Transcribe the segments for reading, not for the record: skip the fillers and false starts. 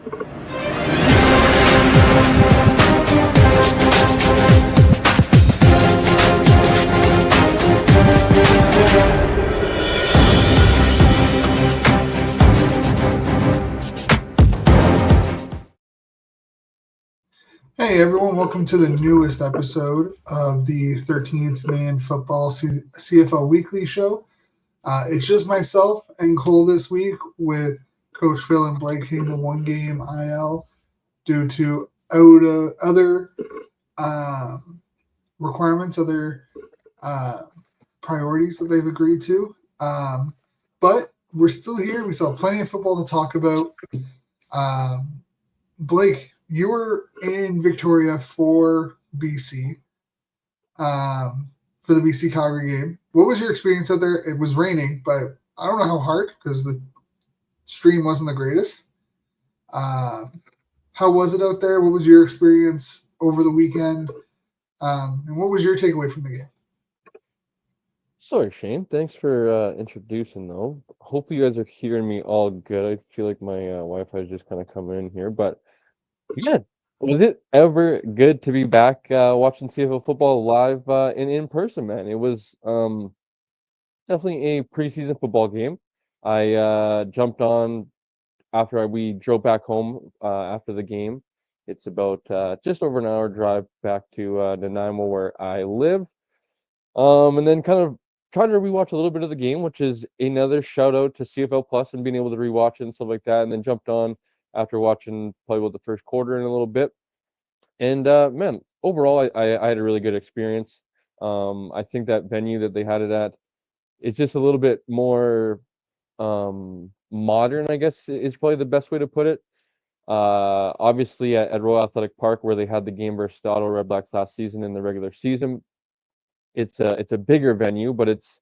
Hey everyone, welcome to the newest episode of the 13th Man Football CFL Weekly Show. It's just myself and Cole this week, with Coach Phil and Blake hitting the one-game IL due to other requirements, other priorities that they've agreed to. But we're still here. We still have plenty of football to talk about. Blake, you were in Victoria for BC, for the BC Calgary game. What was your experience out there? It was raining, but I don't know how hard, because the stream wasn't the greatest. How was it out there? What was your experience over the weekend? And what was your takeaway from the game? Sorry, Shane. Thanks for introducing, though. Hopefully you guys are hearing me all good. I feel like my Wi-Fi is just kind of coming in here, but yeah. Was it ever good to be back watching CFL football live in person, man? It was definitely a preseason football game. I jumped on after we drove back home after the game. It's about just over an hour drive back to Nanaimo, where I live. And then kind of tried to rewatch a little bit of the game, which is another shout out to CFL Plus and being able to rewatch it and stuff like that. And then jumped on after watching probably about the first quarter in a little bit. And man, overall, I had a really good experience. I think that venue that they had it at is just a little bit more modern, I guess is probably the best way to put it. Obviously at Royal Athletic Park, where they had the game versus the Ottawa Redblacks last season in the regular season, it's a bigger venue, but it's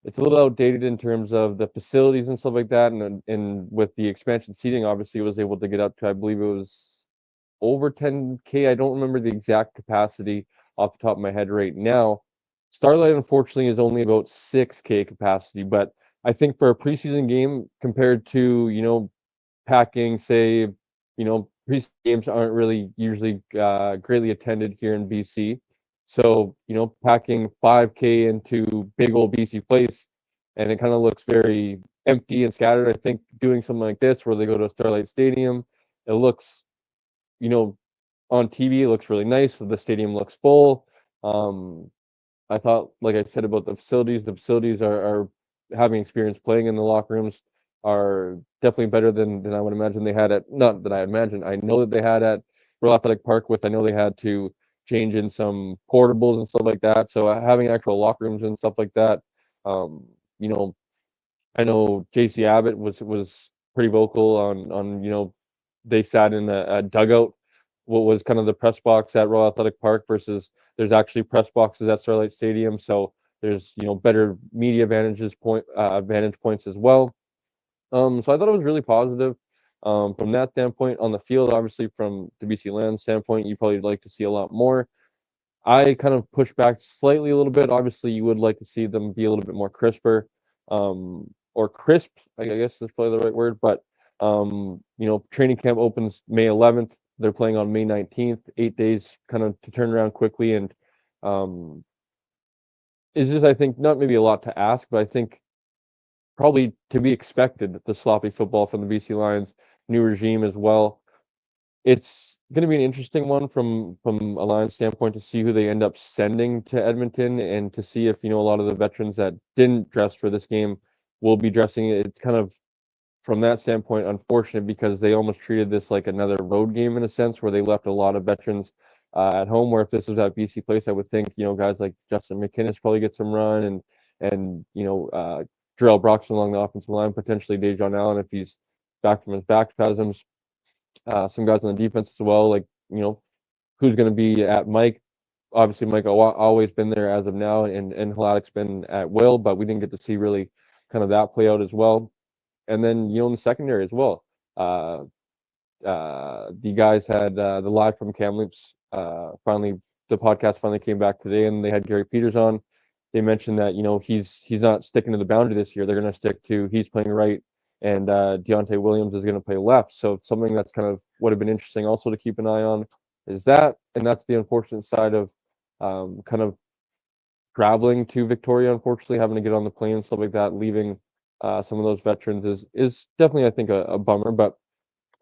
a little outdated in terms of the facilities and stuff like that. And with the expansion seating, obviously it was able to get up to, I believe it was over 10K. I don't remember the exact capacity off the top of my head right now. Starlight, unfortunately, is only about 6K capacity, but I think for a preseason game compared to, packing, say, preseason games aren't really usually greatly attended here in BC. So, packing 5K into big old BC Place, and it kind of looks very empty and scattered. I think doing something like this, where they go to Starlight Stadium, it looks, on TV, it looks really nice. The stadium looks full. I thought, like I said about the facilities are having experience playing in the locker rooms are definitely better than I would imagine they had at, not that I imagine, I know that they had at Royal Athletic Park. I know they had to change in some portables and stuff like that. So having actual locker rooms and stuff like that, you know, I know JC Abbott was pretty vocal on they sat in a dugout, what was kind of the press box at Royal Athletic Park, versus there's actually press boxes at Starlight Stadium. So there's better media vantage points as well. So I thought it was really positive from that standpoint. On the field, obviously from the BC Land standpoint, you probably like to see a lot more. I kind of push back slightly a little bit. Obviously, you would like to see them be a little bit more crisper, or crisp, I guess is probably the right word. But training camp opens May 11th. They're playing on May 19th. 8 days kind of to turn around quickly, and is just, I think, not maybe a lot to ask, but I think probably to be expected. The sloppy football from the BC Lions, new regime as well. It's going to be an interesting one from a Lions standpoint to see who they end up sending to Edmonton, and to see if a lot of the veterans that didn't dress for this game will be dressing. It's kind of, from that standpoint, unfortunate, because they almost treated this like another road game in a sense, where they left a lot of veterans at home. Where if this was at BC Place, I would think guys like Justin McInnes probably get some run, and Jarrell Broxton along the offensive line, potentially Dejon Allen if he's back from his back spasms. Some guys on the defense as well, like who's going to be at Mike. Obviously, Mike always been there as of now, and Hladek's been at will, but we didn't get to see really kind of that play out as well. And then in the secondary as well, the guys had the live from Kamloops. Finally, the podcast finally came back today, and they had Gary Peters on. They mentioned that he's not sticking to the boundary this year. They're going to stick to, he's playing right, and Deontay Williams is going to play left. So something that's kind of would have been interesting also to keep an eye on is that, and that's the unfortunate side of kind of traveling to Victoria, unfortunately, having to get on the plane and stuff like that, leaving some of those veterans is definitely, I think, a bummer. But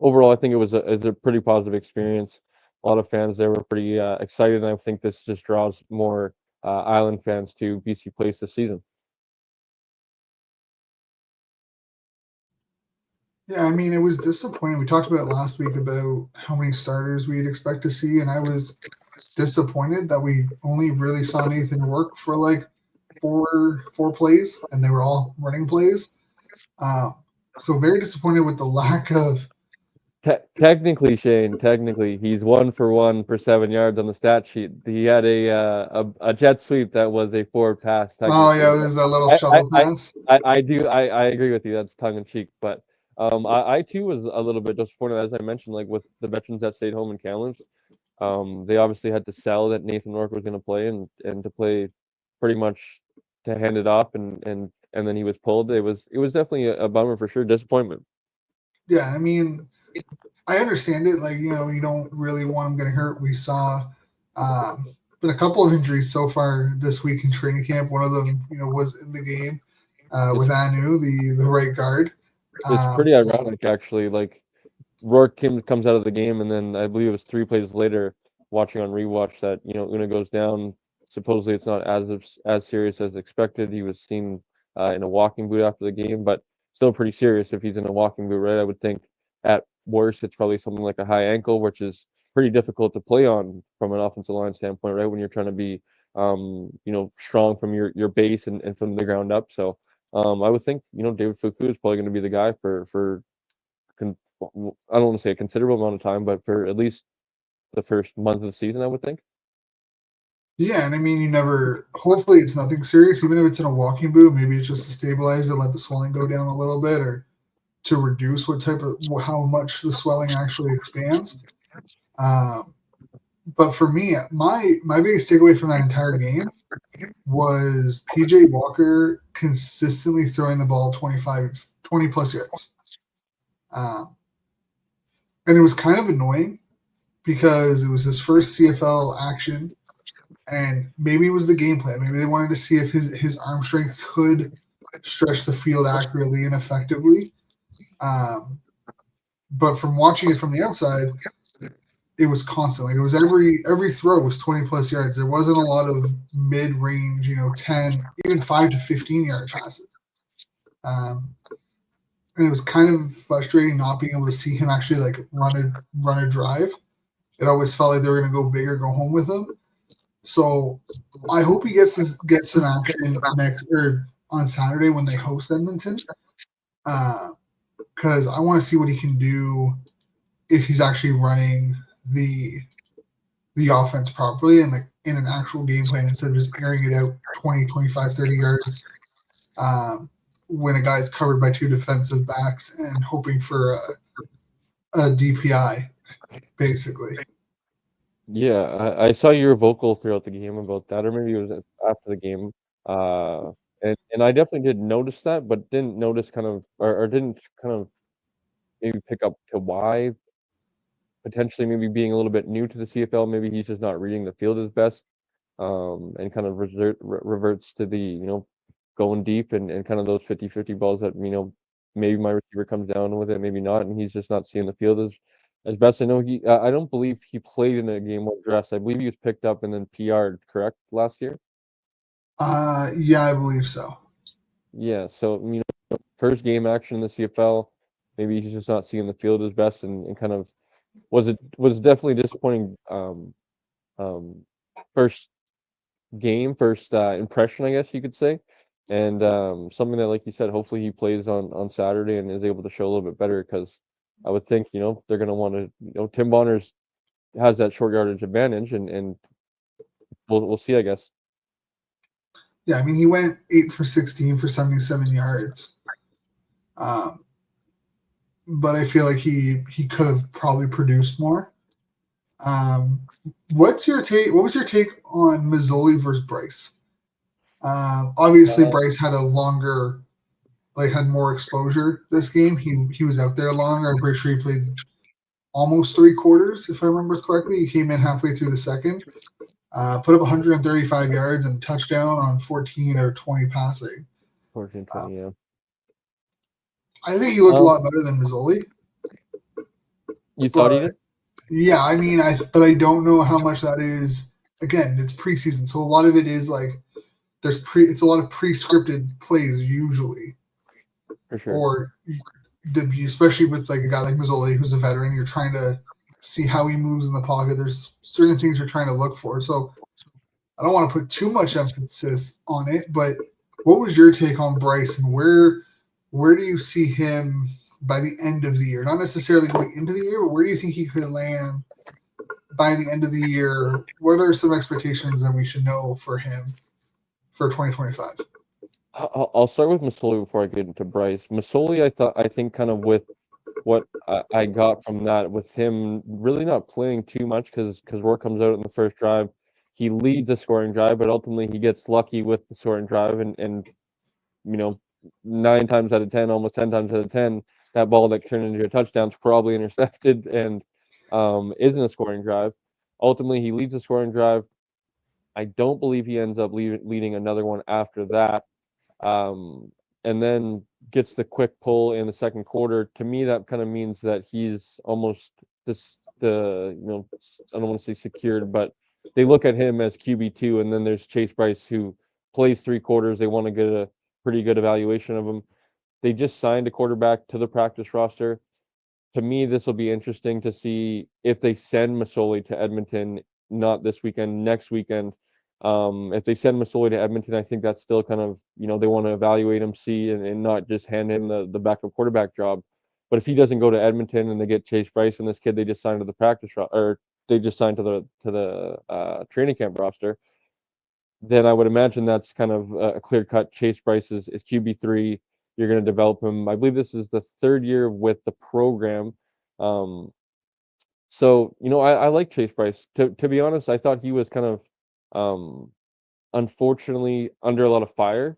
overall, I think it was a pretty positive experience. A lot of fans there were pretty excited, and I think this just draws more Island fans to BC Place this season. Yeah, I mean, it was disappointing. We talked about it last week about how many starters we'd expect to see, and I was disappointed that we only really saw Nathan work for like four plays, and they were all running plays. So very disappointed with the lack of. Technically, Shane, he's 1-for-1 for 7 yards on the stat sheet. He had a jet sweep that was a forward pass. Oh yeah, it was a little shovel pass. I agree with you. That's tongue in cheek, but I too was a little bit disappointed, as I mentioned, like with the veterans that stayed home in Kamloops. They obviously had to sell that Nathan Rourke was going to play and to play pretty much to hand it off, and then he was pulled. It was definitely a bummer for sure, disappointment. Yeah, I mean, I understand it. Like, you don't really want him getting hurt. We saw been a couple of injuries so far this week in training camp. One of them, was in the game with Anu, the right guard. It's pretty ironic, actually. Like, Rourke comes out of the game, and then I believe it was 3 plays later, watching on rewatch, that Una goes down. Supposedly, it's not as serious as expected. He was seen in a walking boot after the game, but still pretty serious if he's in a walking boot, right? I would think at worst it's probably something like a high ankle, which is pretty difficult to play on from an offensive line standpoint, right? When you're trying to be strong from your base and from the ground up. So I would think David Fuku is probably going to be the guy for I don't want to say a considerable amount of time, but for at least the first month of the season, I would think. Yeah, and I mean, hopefully it's nothing serious, even if it's in a walking boot. Maybe it's just to stabilize it, let the swelling go down a little bit, or to reduce how much the swelling actually expands. But for me, my biggest takeaway from that entire game was PJ Walker consistently throwing the ball 20 plus yards. And it was kind of annoying because it was his first CFL action, and maybe it was the game plan. Maybe they wanted to see if his arm strength could stretch the field accurately and effectively. But from watching it from the outside, it was constant. Like, it was every throw was 20 plus yards. There wasn't a lot of mid range, 10, even 5 to 15 yard passes. And it was kind of frustrating not being able to see him actually like run a drive. It always felt like they were going to go big or go home with him. So I hope he gets some action on Saturday when they host Edmonton, because I want to see what he can do if he's actually running the offense properly and like in an actual game plan instead of just airing it out 20, 25, 30 yards when a guy's covered by 2 defensive backs and hoping for a DPI, basically. Yeah, I saw you were vocal throughout the game about that, or maybe it was after the game. And I definitely did notice that, but didn't notice or didn't kind of maybe pick up to why potentially maybe being a little bit new to the CFL. Maybe he's just not reading the field as best, and kind of reverts to the going deep and kind of those 50-50 balls that maybe my receiver comes down with it, maybe not, and he's just not seeing the field as best. I know I don't believe he played in a game well dressed. I believe he was picked up and then PR'd, correct, last year? Yeah, I believe so. Yeah, so first game action in the CFL, maybe he's just not seeing the field as best, and kind of was definitely disappointing. First impression, I guess you could say, and something that, like you said, hopefully he plays on Saturday and is able to show a little bit better, because I would think they're going to want to Tim Bonner's has that short yardage advantage, and we'll see, I guess. Yeah, I mean, he went 8 for 16 for 77 yards. But I feel like he could have probably produced more. What's your take? What was your take on Mazzoli versus Bryce? Obviously, Bryce had a longer had more exposure this game. He was out there longer. I'm pretty sure he played almost 3 quarters, if I remember correctly. He came in halfway through the second, put up 135 yards and touchdown on 14 or 20 passing. 14, 20, yeah. I think he looked a lot better than Mazzoli. You thought he But did? yeah, I mean, but I don't know how much that is. Again, it's preseason, so a lot of it is like it's a lot of pre-scripted plays usually, For sure. or especially with like a guy like Mazzoli who's a veteran, you're trying to see how he moves in the pocket. There's certain things you're trying to look for. So I don't want to put too much emphasis on it, but what was your take on Bryce, and where do you see him by the end of the year? Not necessarily going into the year, but where do you think he could land by the end of the year? What are some expectations that we should know for him for 2025? I'll start with Masoli before I get into Bryce. Masoli, I think kind of with what I got from that, with him really not playing too much because Rourke comes out in the first drive. He leads a scoring drive, but ultimately he gets lucky with the scoring drive, and 9 times out of 10, almost 10 times out of 10, that ball that turned into a touchdown is probably intercepted and isn't a scoring drive. Ultimately, he leads a scoring drive. I don't believe he ends up leading another one after that. And then gets the quick pull in the second quarter. To me, that kind of means that he's almost I don't want to say secured, but they look at him as QB2, and then there's Chase Bryce who plays 3 quarters. They want to get a pretty good evaluation of him. They just signed a quarterback to the practice roster. To me, this will be interesting to see if they send Masoli to Edmonton, not this weekend, next weekend. If they send Masoli to Edmonton, I think that's still kind of, they want to evaluate him, see, and not just hand him the backup quarterback job. But if he doesn't go to Edmonton and they get Chase Bryce and this kid they just signed to the or they just signed to the training camp roster, then I would imagine that's kind of a clear cut. Chase Bryce is QB3. You're going to develop him. I believe this is the 3rd year with the program. So, I like Chase Bryce. To be honest, I thought he was kind of, unfortunately, under a lot of fire.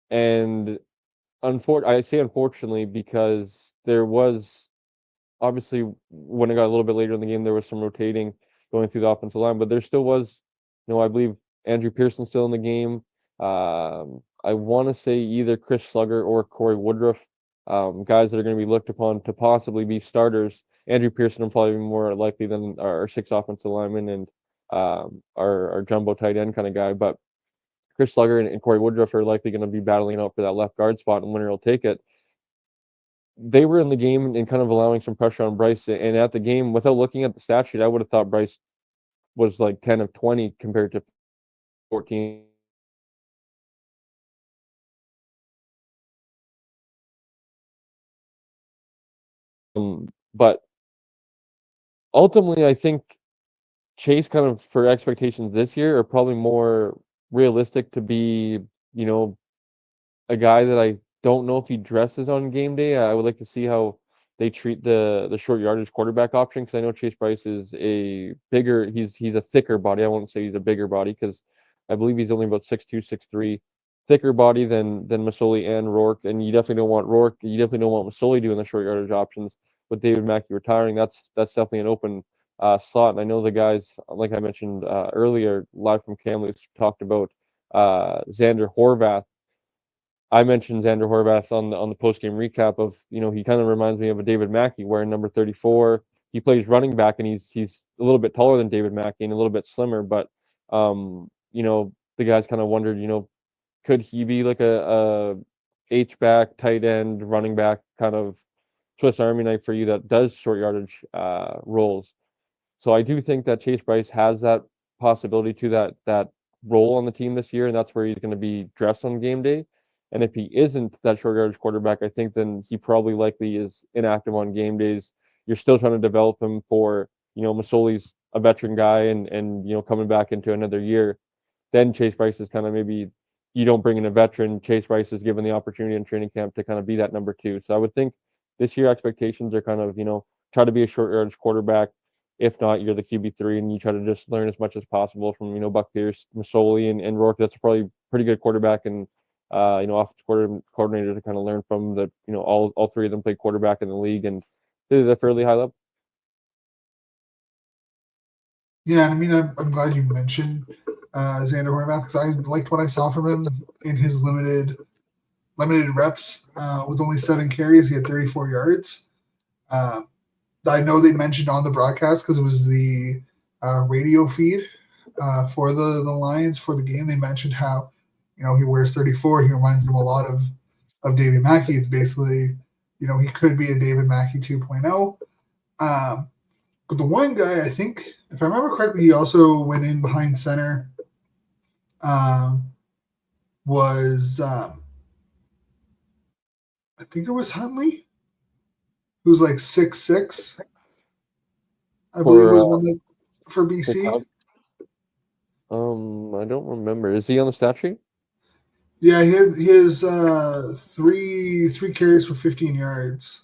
And I say unfortunately because there was, obviously, when it got a little bit later in the game, there was some rotating going through the offensive line, but there still was, I believe Andrew Pearson still in the game. I want to say either Chris Slugger or Corey Woodruff, guys that are going to be looked upon to possibly be starters. Andrew Pearson will probably be more likely than our 6 offensive linemen and our jumbo tight end kind of guy, but Chris Slugger and Corey Woodruff are likely going to be battling out for that left guard spot, and winner will take it. They were in the game and kind of allowing some pressure on Bryce. And at the game, without looking at the stat sheet, I would have thought Bryce was like 10 of 20 compared to 14. But ultimately, I think Chase kind of, for expectations this year, are probably more realistic to be, a guy that I don't know if he dresses on game day. I would like to see how they treat the short yardage quarterback option, because I know Chase Bryce is a bigger, he's a thicker body. I won't say he's a bigger body because I believe he's only about 6'2", 6'3", thicker body than Masoli and Rourke. And you definitely don't want Rourke. You definitely don't want Masoli doing the short yardage options. With David Mackey retiring, that's definitely an open slot. And I know the guys, like I mentioned earlier, live from Kamloops, talked about Xander Horvath. I mentioned Xander Horvath on the post game recap of, he kind of reminds me of a David Mackey wearing number 34. He plays running back, and he's a little bit taller than David Mackey and a little bit slimmer, but the guys kind of wondered, could he be like a H back, tight end, running back kind of Swiss Army knife for you that does short yardage roles. So I do think that Chase Bryce has that possibility to that role on the team this year, and that's where he's going to be dressed on game day. And if he isn't that short yardage quarterback, I think then he probably likely is inactive on game days. You're still trying to develop him for, Masoli's a veteran guy and coming back into another year. Then Chase Bryce is kind of, maybe you don't bring in a veteran. Chase Bryce is given the opportunity in training camp to kind of be that number 2. So I would think this year expectations are kind of, try to be a short yardage quarterback. If not, you're the QB3 and you try to just learn as much as possible from, Buck Pierce, Masoli, and Rourke. That's probably pretty good quarterback and offensive coordinator to kind of learn from. That all three of them played quarterback in the league and did it at a fairly high level. Yeah, I mean, I'm glad you mentioned Xander Horvath because I liked what I saw from him in his limited reps. With only 7 carries, he had 34 yards. I know they mentioned on the broadcast because it was the radio feed for the Lions for the game. They mentioned how he wears 34. He reminds them a lot of David Mackey. It's basically he could be a David Mackey 2.0. But the one guy, I think, if I remember correctly, he also went in behind center. Was I think it was Huntley, who's like 6'6". I believe was one that for BC. I don't remember. Is he on the stat sheet? Yeah, he has three carries for 15 yards.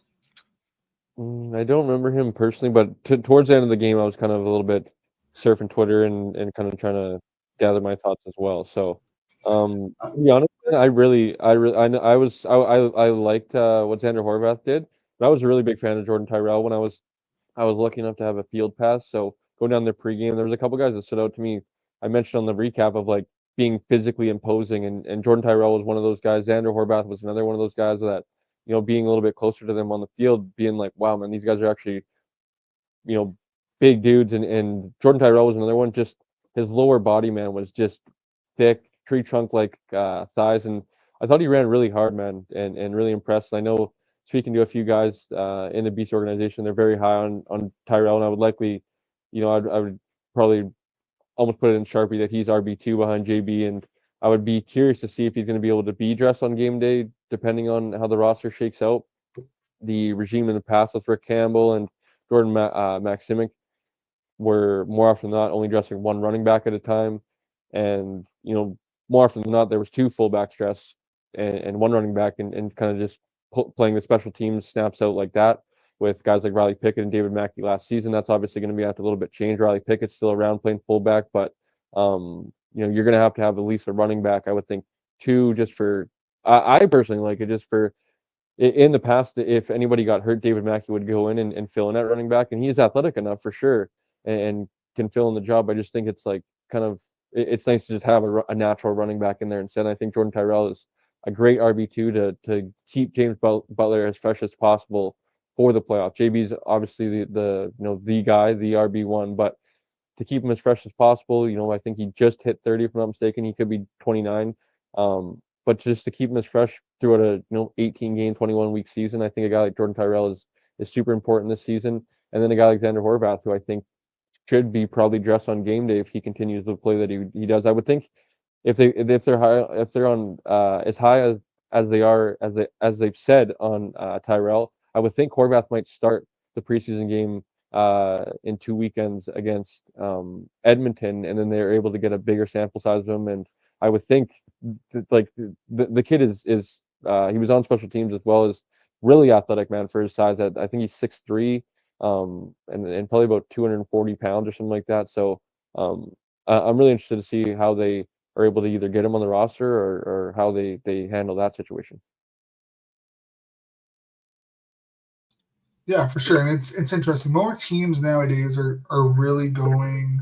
I don't remember him personally, but towards the end of the game, I was kind of a little bit surfing Twitter and kind of trying to gather my thoughts as well. So, to be honest, man, I liked what Xander Horvath did, but I was a really big fan of Jordan Tyrell when I was lucky enough to have a field pass. So going down there pregame, there was a couple guys that stood out to me. I mentioned on the recap of like being physically imposing, and Jordan Tyrell was one of those guys. Xander Horvath was another one of those guys that being a little bit closer to them on the field, being like, wow, man, these guys are actually, big dudes. And Jordan Tyrell was another one. Just his lower body, man, was just thick, tree trunk like thighs. And I thought he ran really hard, man, and really impressed. I know speaking to a few guys in the Beast organization, they're very high on Tyrell, and I would likely, I would probably almost put it in Sharpie that he's RB2 behind JB, and I would be curious to see if he's going to be able to be dressed on game day, depending on how the roster shakes out. The regime in the past with Rick Campbell and Jordan Maximic were more often than not only dressing one running back at a time, and more often than not there was 2 fullbacks dressed and one running back, and kind of just playing the special teams snaps out like that with guys like Riley Pickett and David Mackey last season. That's obviously going to be a little bit changed. Riley Pickett's still around playing fullback, but you're going to have at least a running back, I would think, 2, just for I personally like it just for. In the past, if anybody got hurt, David Mackey would go in and fill in at running back, and he's athletic enough for sure and can fill in the job. I just think it's like it's nice to just have a natural running back in there instead. I think Jordan Tyrell is a great RB2 to keep James Butler as fresh as possible for the playoffs. JB's obviously the guy, the RB1, but to keep him as fresh as possible, I think he just hit 30 if I'm not mistaken. He could be 29. But just to keep him as fresh throughout a 18 game, 21 week season, I think a guy like Jordan Tyrell is super important this season. And then a guy like Xander Horvath, who I think should be probably dressed on game day if he continues the play that he does. I would think if they're on as high as they are as they've said on Tyrell, I would think Horvath might start the preseason game in 2 weekends against Edmonton, and then they're able to get a bigger sample size of him. And I would think like the kid is he was on special teams as well as really athletic, man, for his size. I think he's 6'3", and probably about 240 pounds or something like that. So I'm really interested to see how they are able to either get him on the roster or how they handle that situation. Yeah, for sure. And it's interesting. More teams nowadays are really going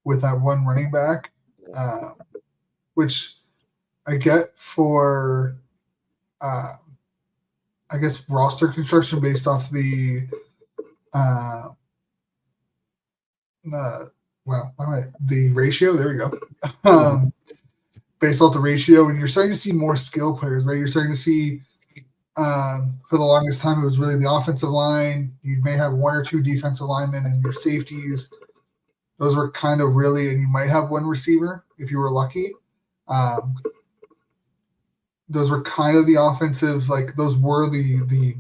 with that one running back, which I get for, I guess, roster construction based off the ratio. There we go. Based off the ratio, and you're starting to see more skill players, right? You're starting to see, for the longest time, it was really the offensive line. You may have 1 or 2 defensive linemen and your safeties. Those were kind of really, and you might have 1 receiver if you were lucky. Those were kind of the offensive, like those were the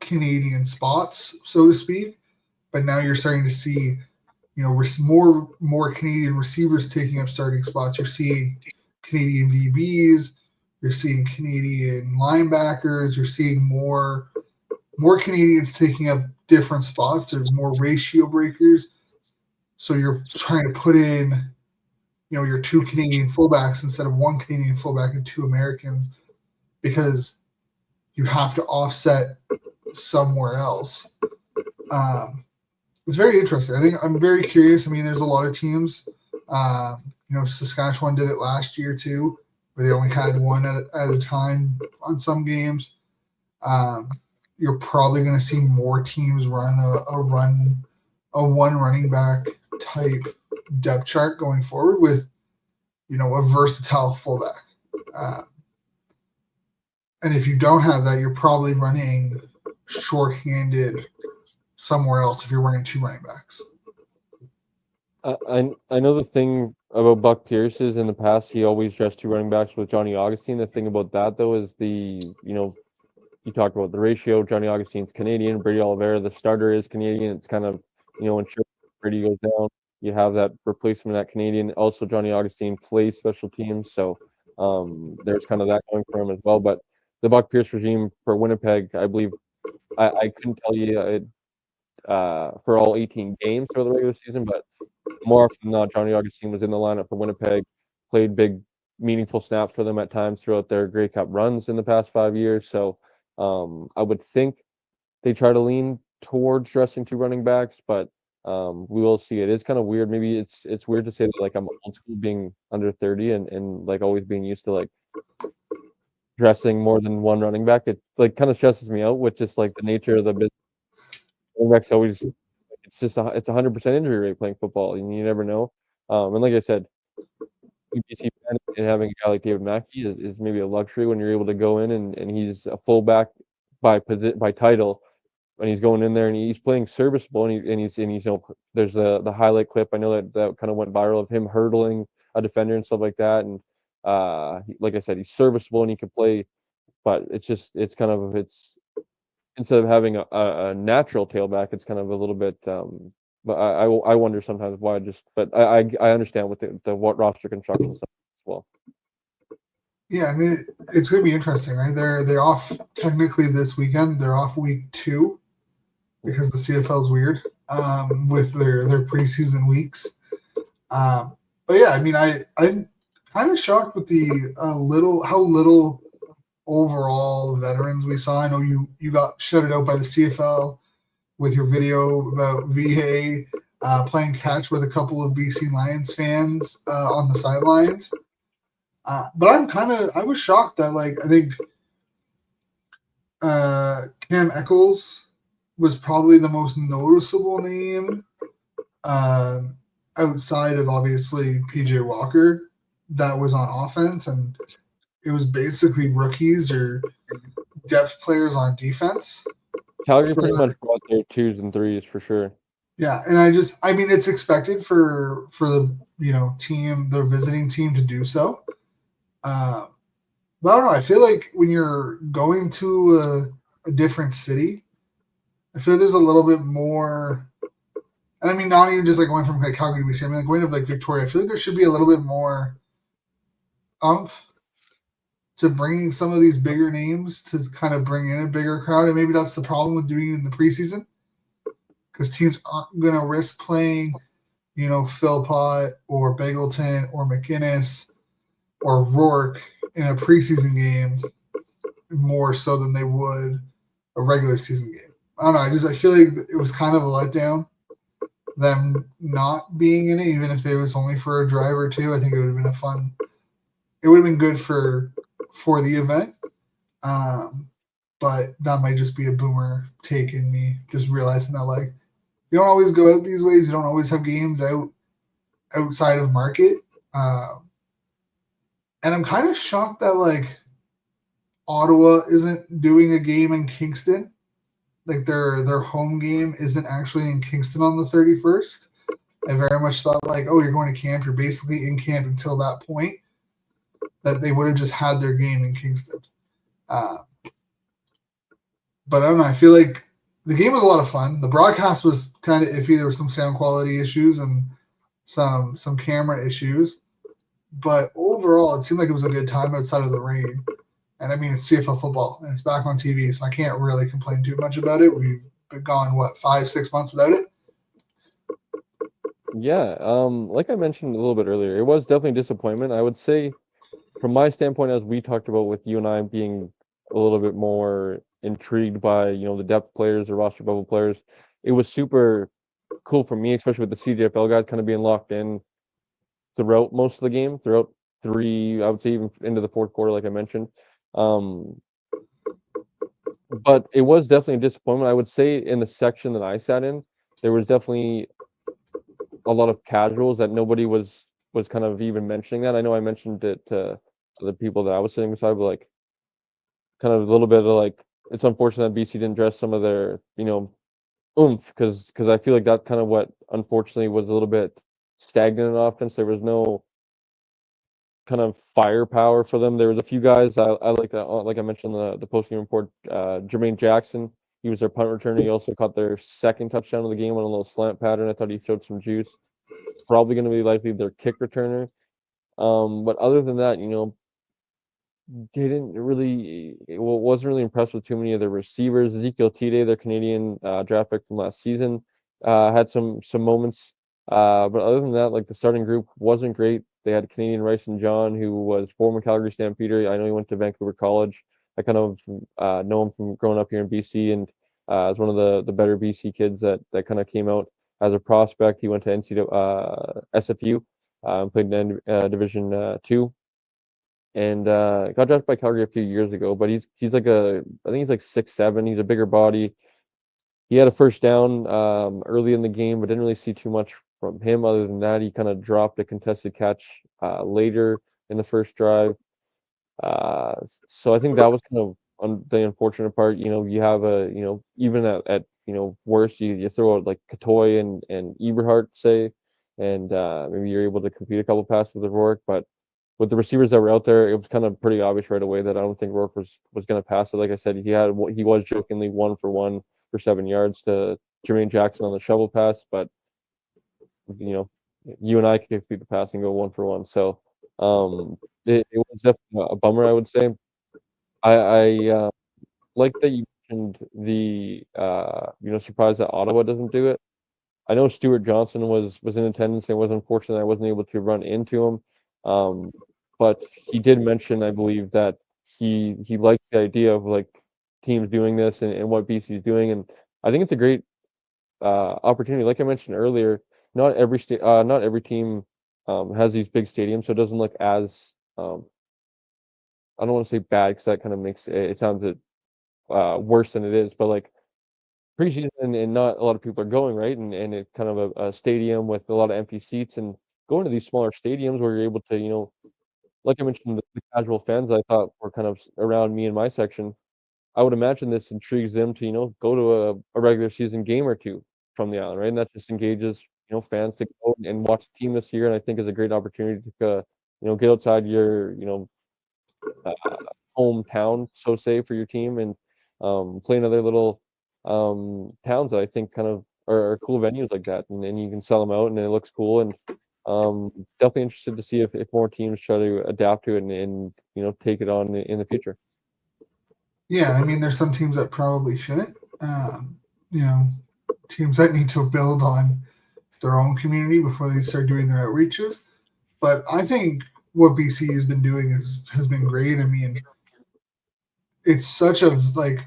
Canadian spots, so to speak. But now you're starting to see, more Canadian receivers taking up starting spots. You're seeing Canadian DBs. You're seeing Canadian linebackers. You're seeing more Canadians taking up different spots. There's more ratio breakers. So you're trying to put in your 2 Canadian fullbacks instead of 1 Canadian fullback and 2 Americans, because you have to offset somewhere else. It's very interesting. I think I'm very curious. I mean, there's a lot of teams. Saskatchewan did it last year too, where they only had one at a time on some games. You're probably going to see more teams run a one running back type depth chart going forward with, a versatile fullback. And if you don't have that, you're probably running shorthanded somewhere else if you're running 2 running backs. I know the thing about Buck Pierce is in the past he always dressed 2 running backs with Johnny Augustine. The thing about that though is you talked about the ratio. Johnny Augustine's Canadian. Brady Oliveira, the starter, is Canadian. It's kind of, when Brady goes down, you have that replacement at Canadian. Also, Johnny Augustine plays special teams, so there's kind of that going for him as well. But the Buck Pierce regime for Winnipeg, I believe, I couldn't tell you for all 18 games for the regular season, but more often than not, Johnny Augustine was in the lineup for Winnipeg, played big, meaningful snaps for them at times throughout their Grey Cup runs in the past 5 years. So I would think they try to lean towards dressing 2 running backs, but we will see. It is kind of weird. Maybe it's weird to say that like I'm old school being under 30 and like always being used to like dressing more than 1 running back. It like kind of stresses me out with just like the nature of the business. Running backs always it's 100% injury rate playing football, and you never know. And like I said, UBC fan and having a guy like David Mackey is maybe a luxury when you're able to go in and he's a fullback by title, and he's going in there and he's playing serviceable and he's there's the highlight clip. I know that kind of went viral of him hurdling a defender and stuff like that. And like I said, he's serviceable and he can play, but it's instead of having a natural tailback, it's kind of a little bit. But I wonder sometimes why. But I understand with the what roster construction stuff as well. Yeah, I mean it's going to be interesting, right? They're off technically this weekend. They're off week 2 because the CFL is weird with their preseason weeks. But yeah, I mean I'm kind of shocked with the how little overall veterans we saw. I know you got shouted out by the CFL with your video about VA playing catch with a couple of BC Lions fans on the sidelines. But I was shocked that I think Cam Eccles was probably the most noticeable name outside of obviously PJ Walker that was on offense, and it was basically rookies or depth players on defense. Calgary pretty much brought their 2s and 3s for sure. Yeah, and I mean it's expected for the team, the visiting team, to do so. But I don't know. I feel like when you're going to a different city, I feel like there's a little bit more. And I mean, not even just going from Calgary to BC. I mean, going to Victoria. I feel like there should be a little bit more oomph to bringing some of these bigger names to kind of bring in a bigger crowd. And maybe that's the problem with doing it in the preseason, because teams aren't going to risk playing, Philpott or Bagleton or McInnes or Rourke in a preseason game more so than they would a regular season game. I don't know. I feel like it was kind of a letdown, them not being in it, even if it was only for a drive or 2. I think it would have been it would have been good for the event. But that might just be a boomer take in me, just realizing that you don't always go out these ways. You don't always have games outside of market. And I'm kind of shocked that Ottawa isn't doing a game in Kingston. Their home game isn't actually in Kingston on the 31st. I very much thought you're going to camp. You're basically in camp until that point. That they would have just had their game in Kingston. But I don't know. I feel like the game was a lot of fun. The broadcast was kind of iffy. There were some sound quality issues and some camera issues. But overall, it seemed like it was a good time outside of the rain. And I mean, it's CFL football, and it's back on TV, so I can't really complain too much about it. We've been gone, 5-6 months without it? Yeah, like I mentioned a little bit earlier, it was definitely a disappointment. I would say, from my standpoint, as we talked about with you and I being a little bit more intrigued by, the depth players, the roster bubble players, it was super cool for me, especially with the CJFL guys kind of being locked in throughout most of the game, throughout three, I would say even into the fourth quarter, like I mentioned. Um, but it was definitely a disappointment. I would say in the section that I sat in, there was definitely a lot of casuals that nobody was kind of even mentioning that. I know I mentioned it to the people that I was sitting beside, but like kind of a little bit of like it's unfortunate that BC didn't dress some of their oomph because I feel like that kind of what unfortunately was a little bit stagnant in offense. There was no kind of firepower for them. There was a few guys I like that, like I mentioned the post game report. Jermaine Jackson, he was their punt returner. He also caught their second touchdown of the game on a little slant pattern. I thought he showed some juice. Probably going to be likely their kick returner. But other than that, didn't really wasn't really impressed with too many of the receivers. Ezekiel Tide, their Canadian draft pick from last season, had some moments. But other than that, like the starting group wasn't great. They had Canadian Rice and John, who was former Calgary Stampeder. I know he went to Vancouver College. I kind of know him from growing up here in BC, and as one of the better BC kids that kind of came out as a prospect. He went to SFU, played in Division two, and got drafted by Calgary a few years ago. But he's like I think he's like 6'7". He's a bigger body. He had a first down early in the game, but didn't really see too much from him. Other than that, he kind of dropped a contested catch later in the first drive. Uh, so I think that was kind of the unfortunate part. You have even at worst, you throw out like Katoy and Eberhardt, say, and maybe you're able to complete a couple passes with Rourke, but with the receivers that were out there, it was kind of pretty obvious right away that I don't think Rourke was going to pass it. Like I said, he was jokingly 1 for 1 for 7 yards to Jermaine Jackson on the shovel pass, but you know, you and I could complete the pass and go 1 for 1. So it was definitely a bummer, I would say. I like that you mentioned the surprise that Ottawa doesn't do it. I know Stuart Johnson was in attendance. It was unfortunate I wasn't able to run into him, but he did mention, I believe, that he likes the idea of like teams doing this and what BC is doing, and I think it's a great opportunity. Like I mentioned earlier, not every team has these big stadiums, so it doesn't look as I don't want to say bad because that kind of makes it sounds worse than it is, but like preseason and not a lot of people are going, right? And it's kind of a stadium with a lot of empty seats, and going to these smaller stadiums where you're able to, like I mentioned, the casual fans I thought were kind of around me in my section. I would imagine this intrigues them to, go to a regular season game or two from the island, right? And that just engages, fans to go and watch the team this year. And I think is a great opportunity to, get outside your, uh, hometown, so say, for your team and play in other little towns that I think kind of are cool venues like that, and you can sell them out and it looks cool. And definitely interested to see if more teams try to adapt to it and take it on in the future. Yeah, I mean, there's some teams that probably shouldn't. You know, teams that need to build on their own community before they start doing their outreaches. But I think what BC has been doing has been great. I mean, it's such a like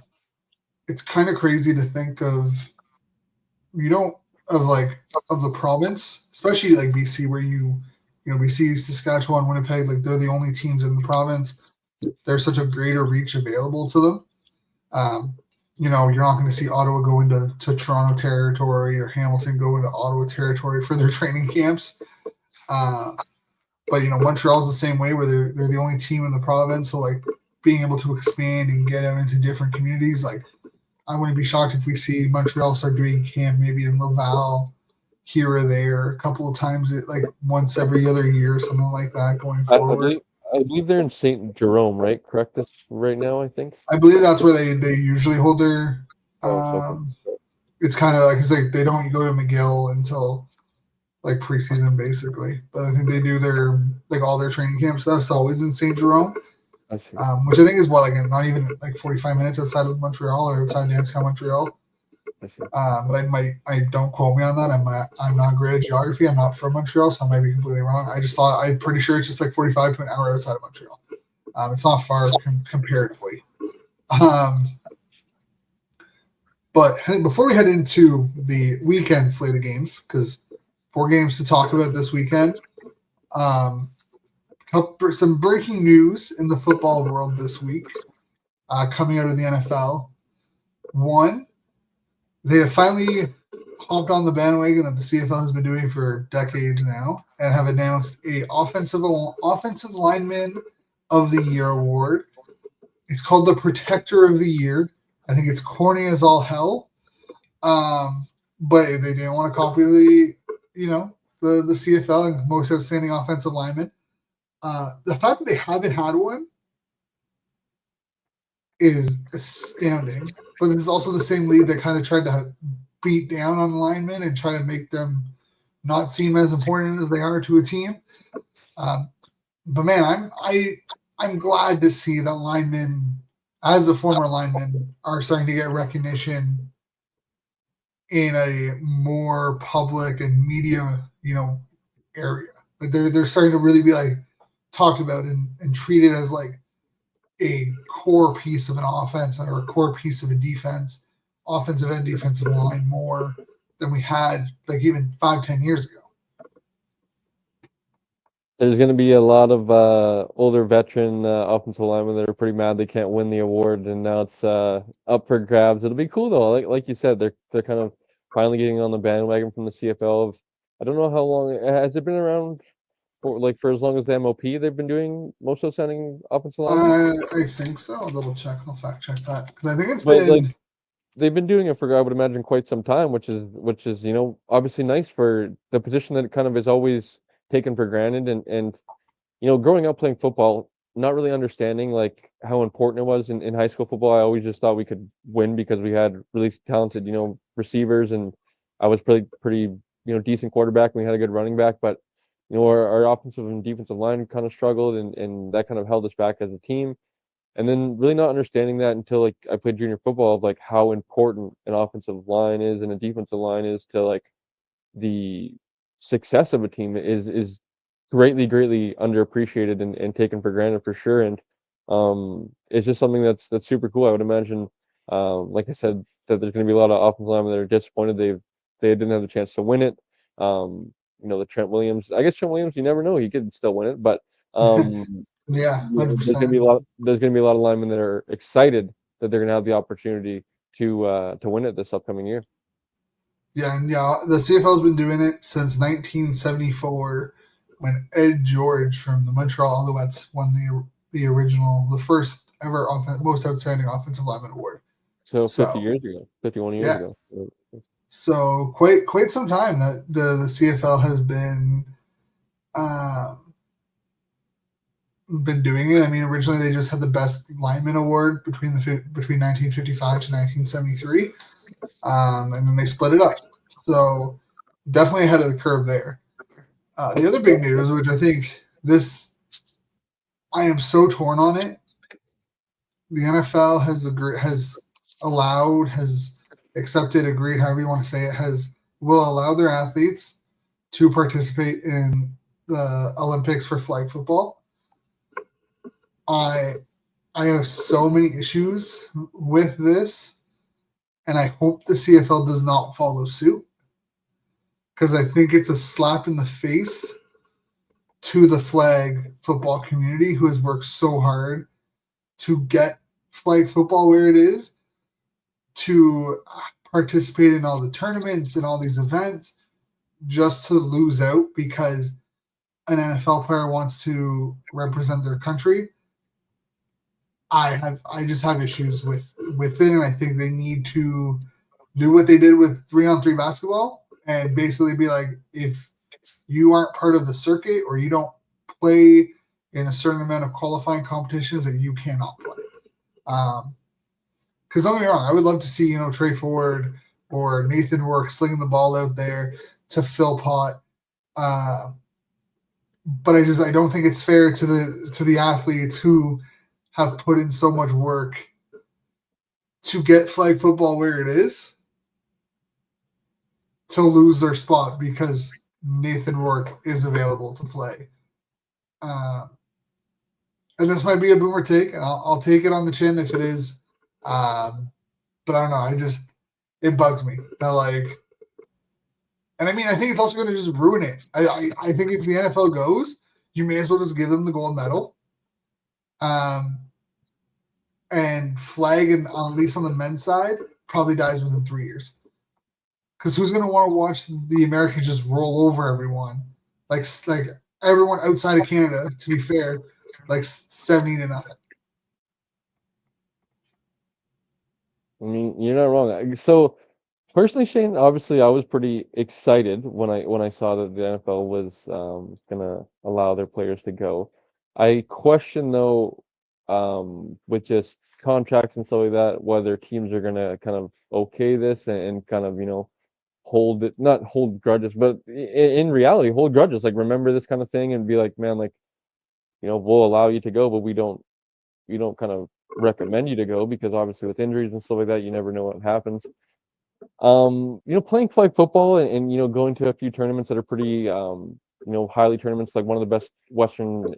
it's kind of crazy to think of you don't of like of the province, especially like BC, where BC, Saskatchewan, Winnipeg, like they're the only teams in the province. There's such a greater reach available to them. Um, you're not going to see Ottawa go into Toronto territory or Hamilton go into Ottawa territory for their training camps. But Montreal's the same way, where they're the only team in the province. So like being able to expand and get out into different communities, like I wouldn't be shocked if we see Montreal start doing camp maybe in Laval here or there a couple of times, like once every other year, something like that going I, I forward. believe I believe they're in Saint Jerome, right? Correct this right now, I think. I believe that's where they usually hold their. Oh, okay. It's kind of like it's like they don't go to McGill until like preseason basically, but I think they do their like all their training camp stuff's always in Saint Jerome, I see. which I think is what like not even like 45 minutes outside of Montreal or outside downtown Montreal. But I don't quote me on that. I'm not great at geography. I'm not from Montreal, so I might be completely wrong. I'm pretty sure it's just like 45 to an hour outside of Montreal. It's not far comparatively. But before we head into the weekend slate of games, because 4 games to talk about this weekend, some breaking news in the football world this week coming out of the NFL. One, they have finally hopped on the bandwagon that the CFL has been doing for decades now and have announced a offensive lineman of the year award. It's called the Protector of the Year. I think it's corny as all hell. But they didn't want to copy the CFL and most outstanding offensive lineman. The fact that they haven't had one is astounding. But this is also the same league that kind of tried to beat down on linemen and try to make them not seem as important as they are to a team. But man, I'm glad to see that linemen, as a former lineman, are starting to get recognition in a more public and media, area. Like they're starting to really be like talked about and treated as like a core piece of an offense or a core piece of a defense, offensive and defensive line, more than we had like even 5-10 years ago. There's going to be a lot of older veteran offensive linemen that are pretty mad they can't win the award, and now it's up for grabs. It'll be cool though. Like you said, they're kind of finally getting on the bandwagon from the CFL. I don't know how long has it been around for as long as the MOP they've been doing most outstanding offensive linemen. I think so. I'll double check. I'll fact check that because I think it's But been. They've been doing it for, I would imagine, quite some time, which is obviously nice for the position that kind of is always taken for granted. And growing up playing football, not really understanding like how important it was in high school football. I always just thought we could win because we had really talented receivers, and I was pretty decent quarterback, and we had a good running back. But our offensive and defensive line kind of struggled, and that kind of held us back as a team. And then really not understanding that until like I played junior football, of like how important an offensive line is and a defensive line is to like the success of a team is greatly underappreciated and taken for granted for sure. And it's just something that's super cool. I would imagine, like I said, that there's going to be a lot of offensive linemen that are disappointed they didn't have the chance to win it. The Trent Williams. I guess Trent Williams, you never know, he could still win it, but Yeah, 100%. There's gonna be a lot of linemen that are excited that they're gonna have the opportunity to win it this upcoming year. Yeah, the CFL's been doing it since 1974 when Ed George from the Montreal Alouettes won the first ever most outstanding offensive lineman award. So 51 years ago. So quite some time that the CFL has been doing it. I mean, originally they just had the best lineman award between 1955 to 1973, and then they split it up. So definitely ahead of the curve there. The other big news, which I think I am so torn on it. The NFL has accepted, agreed, however you want to say it, will allow their athletes to participate in the Olympics for flag football. I have so many issues with this, and I hope the CFL does not follow suit, because I think it's a slap in the face to the flag football community who has worked so hard to get flag football where it is, to participate in all the tournaments and all these events, just to lose out because an NFL player wants to represent their country. I just have issues with it, and I think they need to do what they did with 3-on-3 basketball and basically be like, if you aren't part of the circuit or you don't play in a certain amount of qualifying competitions, that you cannot play. Because don't get me wrong, I would love to see Trey Ford or Nathan Rourke slinging the ball out there to Phil Pott. But I don't think it's fair to the athletes who have put in so much work to get flag football where it is, to lose their spot because Nathan Rourke is available to play. And this might be a boomer take, and I'll take it on the chin if it is. But I don't know. It bugs me that and I mean, I think it's also going to just ruin it. I think if the NFL goes, you may as well just give them the gold medal. And flag, and at least on the men's side, probably dies within 3 years. Because who's going to want to watch the Americans just roll over everyone? Like everyone outside of Canada, to be fair, 70-0. I mean, you're not wrong. So, personally, Shane, obviously, I was pretty excited when I saw that the NFL was gonna allow their players to go. I question though, with just contracts and stuff like that, whether teams are gonna kind of okay this and kind of hold it, not hold grudges, but in reality hold grudges. Like remember this kind of thing and be like, man, we'll allow you to go, but we don't kind of recommend you to go because obviously with injuries and stuff like that, you never know what happens. Playing flag football and going to a few tournaments that are pretty highly tournaments, like one of the best one of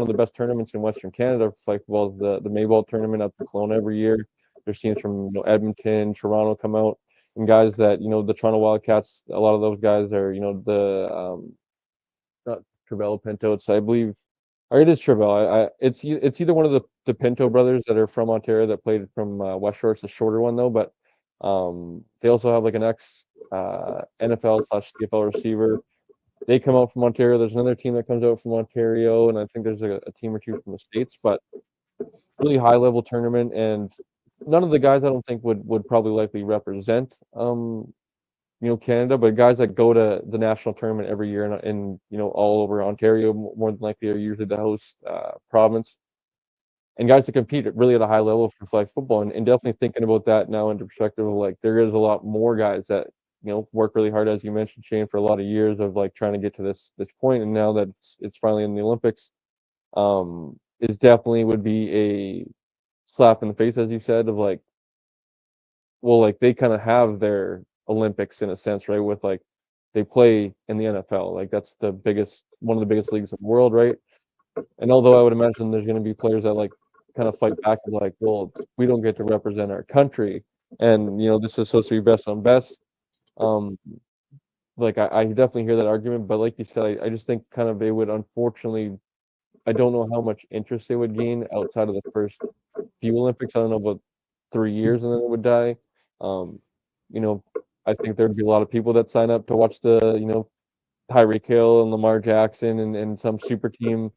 the best tournaments in Western Canada for flag football is the Mayball tournament at the Kelowna every year. There's teams from Edmonton, Toronto come out, and guys that the Toronto Wildcats. A lot of those guys are the not Travella Pinto. It's I believe, or it is Travella. It's either one of the Pinto brothers that are from Ontario that played from West Shore. It's a shorter one though, but they also have like an ex NFL/CFL receiver. They come out from Ontario. There's another team that comes out from Ontario, and I think there's a team or two from the States. But really high level tournament, and none of the guys I don't think would probably likely represent Canada, but guys that go to the national tournament every year in all over Ontario, more than likely are usually the host province, and guys that compete really at a high level for flag football, and definitely thinking about that now into perspective of there is a lot more guys that work really hard, as you mentioned, Shane, for a lot of years of trying to get to this point, and now that it's finally in the Olympics, is definitely would be a slap in the face, as you said, of they kind of have their Olympics in a sense, right? With they play in the NFL, that's one of the biggest leagues in the world, right? And although I would imagine there's going to be players that kind of fight back and well, we don't get to represent our country, and this is supposed to be best on best. I definitely hear that argument, but like you said, I just think kind of they would unfortunately. I don't know how much interest they would gain outside of the first few Olympics. I don't know about 3 years and then it would die. I think there'd be a lot of people that sign up to watch the Tyreek Hill and Lamar Jackson and some super team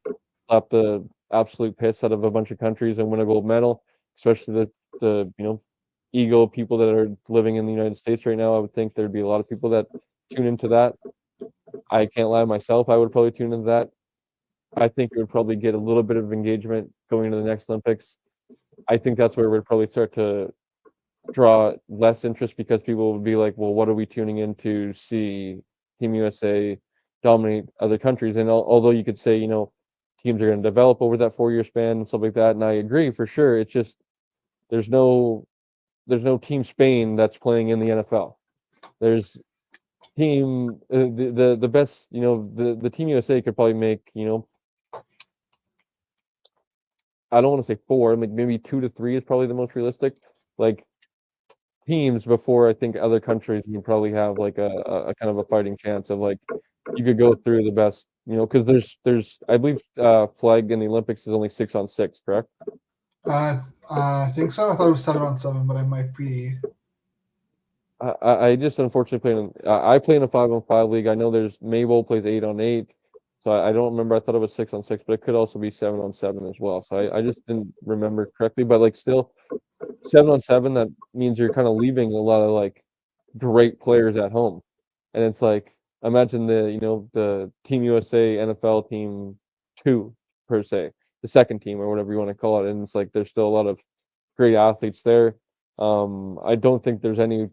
slap the absolute piss out of a bunch of countries and win a gold medal, especially the ego people that are living in the United States right now. I would think there'd be a lot of people that tune into that. I can't lie myself, I would probably tune into that. I think it would probably get a little bit of engagement going into the next Olympics. I think that's where we'd probably start to draw less interest because people would be like, well, what are we tuning in to see Team USA dominate other countries? And although you could say, teams are going to develop over that 4-year span and stuff like that, and I agree for sure. It's just there's no Team Spain that's playing in the NFL. There's team the best, the Team USA could probably make, I don't want to say 4, maybe 2 to 3 is probably the most realistic. Teams before I think other countries would probably have a kind of a fighting chance of you could go through the best, because there's I believe flag in the Olympics is only 6-on-6, correct? I think so. I thought it was 7-on-7, but I might be. I just unfortunately I play in a 5-on-5 league. I know there's Mayball plays 8-on-8. So I don't remember. I thought it was 6-on-6, but it could also be 7-on-7 as well. So I just didn't remember correctly. But still, 7-on-7, that means you're kind of leaving a lot of great players at home. And it's imagine the Team USA NFL Team 2 per se, the second team or whatever you want to call it. And it's there's still a lot of great athletes there. I don't think there's any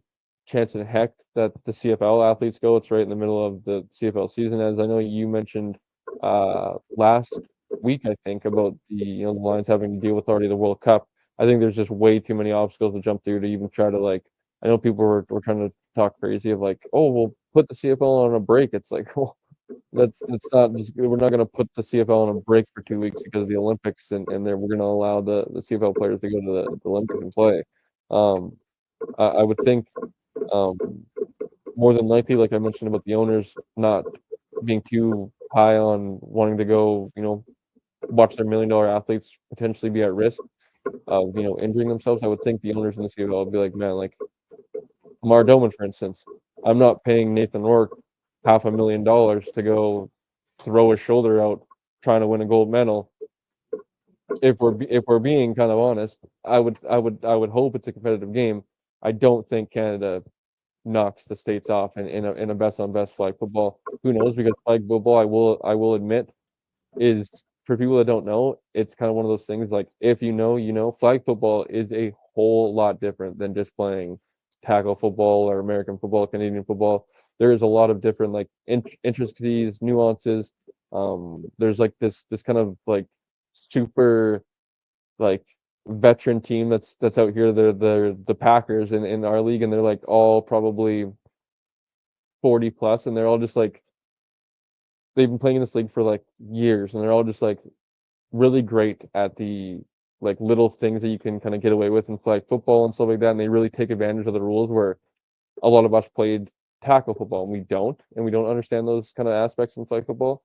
chance in heck that the CFL athletes go. It's right in the middle of the CFL season, as I know you mentioned last week, I think, about the Lions having to deal with already the World Cup. I think there's just way too many obstacles to jump through to even try to I know people were trying to talk crazy of like, oh, we'll put the CFL on a break. It's like, well, that's not just, we're not going to put the CFL on a break for 2 weeks because of the Olympics, and then we're going to allow the CFL players to go to the Olympics and play. I would think um, more than likely, like I mentioned about the owners not being too high on wanting to go, watch their $1 million athletes potentially be at risk of, injuring themselves. I would think the owners in the CFL would be like, man, like Mar Doman, for instance, I'm not paying Nathan Rourke $500,000 to go throw his shoulder out trying to win a gold medal. If we're being kind of honest, I would hope it's a competitive game. I don't think Canada knocks the States off in a best on best flag football. Who knows? Because flag football, I will admit, is, for people that don't know, it's kind of one of those things like, if you know, flag football is a whole lot different than just playing tackle football or American football, Canadian football. There is a lot of different like intricacies, nuances. There's like this kind of like super like veteran team that's out here. They're the Packers in our league, and they're like all probably 40 plus, and they're all just like, they've been playing in this league for like years, and they're all just like really great at the like little things that you can kind of get away with in flag football and stuff like that, and they really take advantage of the rules where a lot of us played tackle football and we don't understand those kind of aspects in flag football.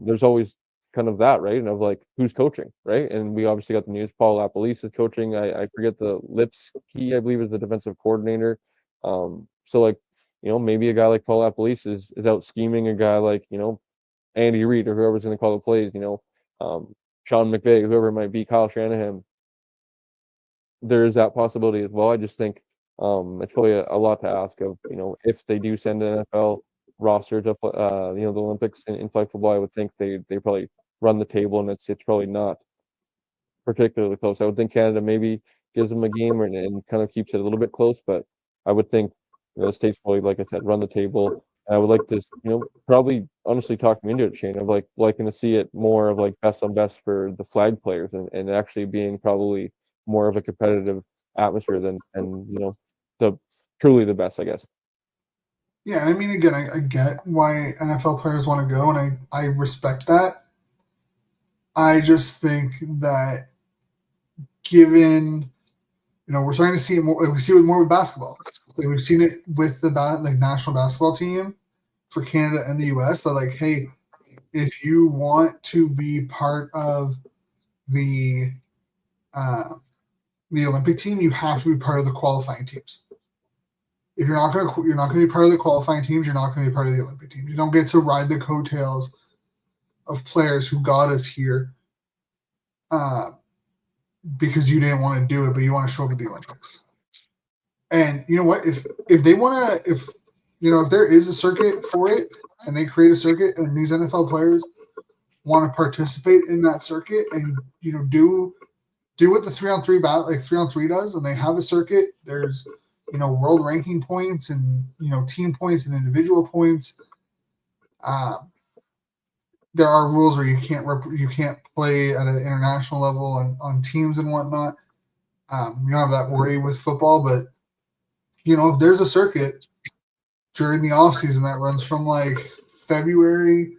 There's always kind of that, right? And of like, who's coaching, right? And we obviously got the news. Paul LaPolice is coaching. I forget the Lipsky, I believe, is the defensive coordinator. So like, maybe a guy like Paul LaPolice is out scheming a guy like, Andy Reid or whoever's going to call the plays, Sean McVay, whoever it might be, Kyle Shanahan. There is that possibility as well. I just think it's probably a lot to ask of, if they do send an NFL roster to, the Olympics in flag football, I would think they probably run the table, and it's probably not particularly close. I would think Canada maybe gives them a game and kind of keeps it a little bit close, but I would think the States probably, like I said, run the table. And I would like to, probably honestly talk me into it, Shane, of like liking to see it more of like best on best for the flag players, and actually being probably more of a competitive atmosphere than the truly the best, I guess. Yeah, and I mean, again, I get why NFL players want to go, and I respect that. I just think that given, we're starting to see it more, we see it more with basketball. Like, we've seen it with the national basketball team for Canada and the U.S. That like, hey, if you want to be part of the Olympic team, you have to be part of the qualifying teams. If you're not going to be part of the qualifying teams, you're not going to be part of the Olympic teams. You don't get to ride the coattails of players who got us here because you didn't want to do it, but you want to show up at the Olympics. And you know what? If they want to, if there is a circuit for it, and they create a circuit, and these NFL players want to participate in that circuit, and do what the 3-on-3 does, and they have a circuit. There's world ranking points, and team points and individual points. There are rules where you can't play at an international level on teams and whatnot. You don't have that worry with football, but if there's a circuit during the off season that runs from like February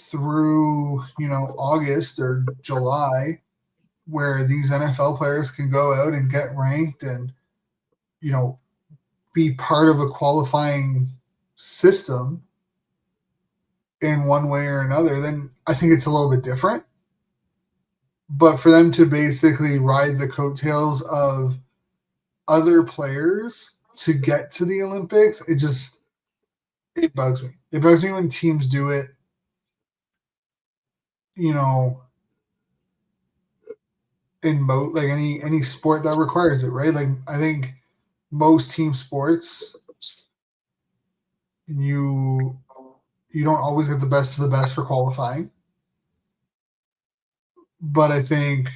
through August or July, where these NFL players can go out and get ranked and be part of a qualifying system in one way or another, then I think it's a little bit different. But for them to basically ride the coattails of other players to get to the Olympics, it bugs me. It bugs me when teams do it, in like any sport that requires it, right? Like, I think most team sports, you don't always get the best of the best for qualifying. But I think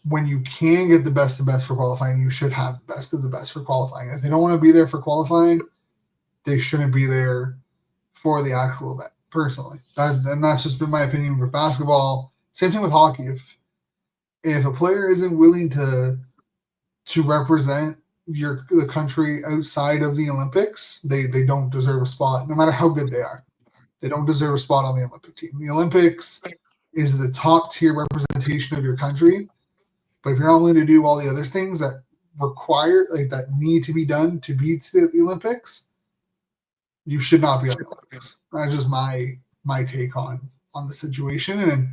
when you can get the best of the best for qualifying, you should have the best of the best for qualifying. If they don't want to be there for qualifying, they shouldn't be there for the actual event, personally. And that's just been my opinion for basketball. Same thing with hockey. If a player isn't willing to represent the country outside of the Olympics, they don't deserve a spot, no matter how good they are. They don't deserve a spot on the Olympic team. The Olympics is the top tier representation of your country, but if you're not willing to do all the other things that that need to be done to be to the Olympics, you should not be on the Olympics. That's just my take on the situation. And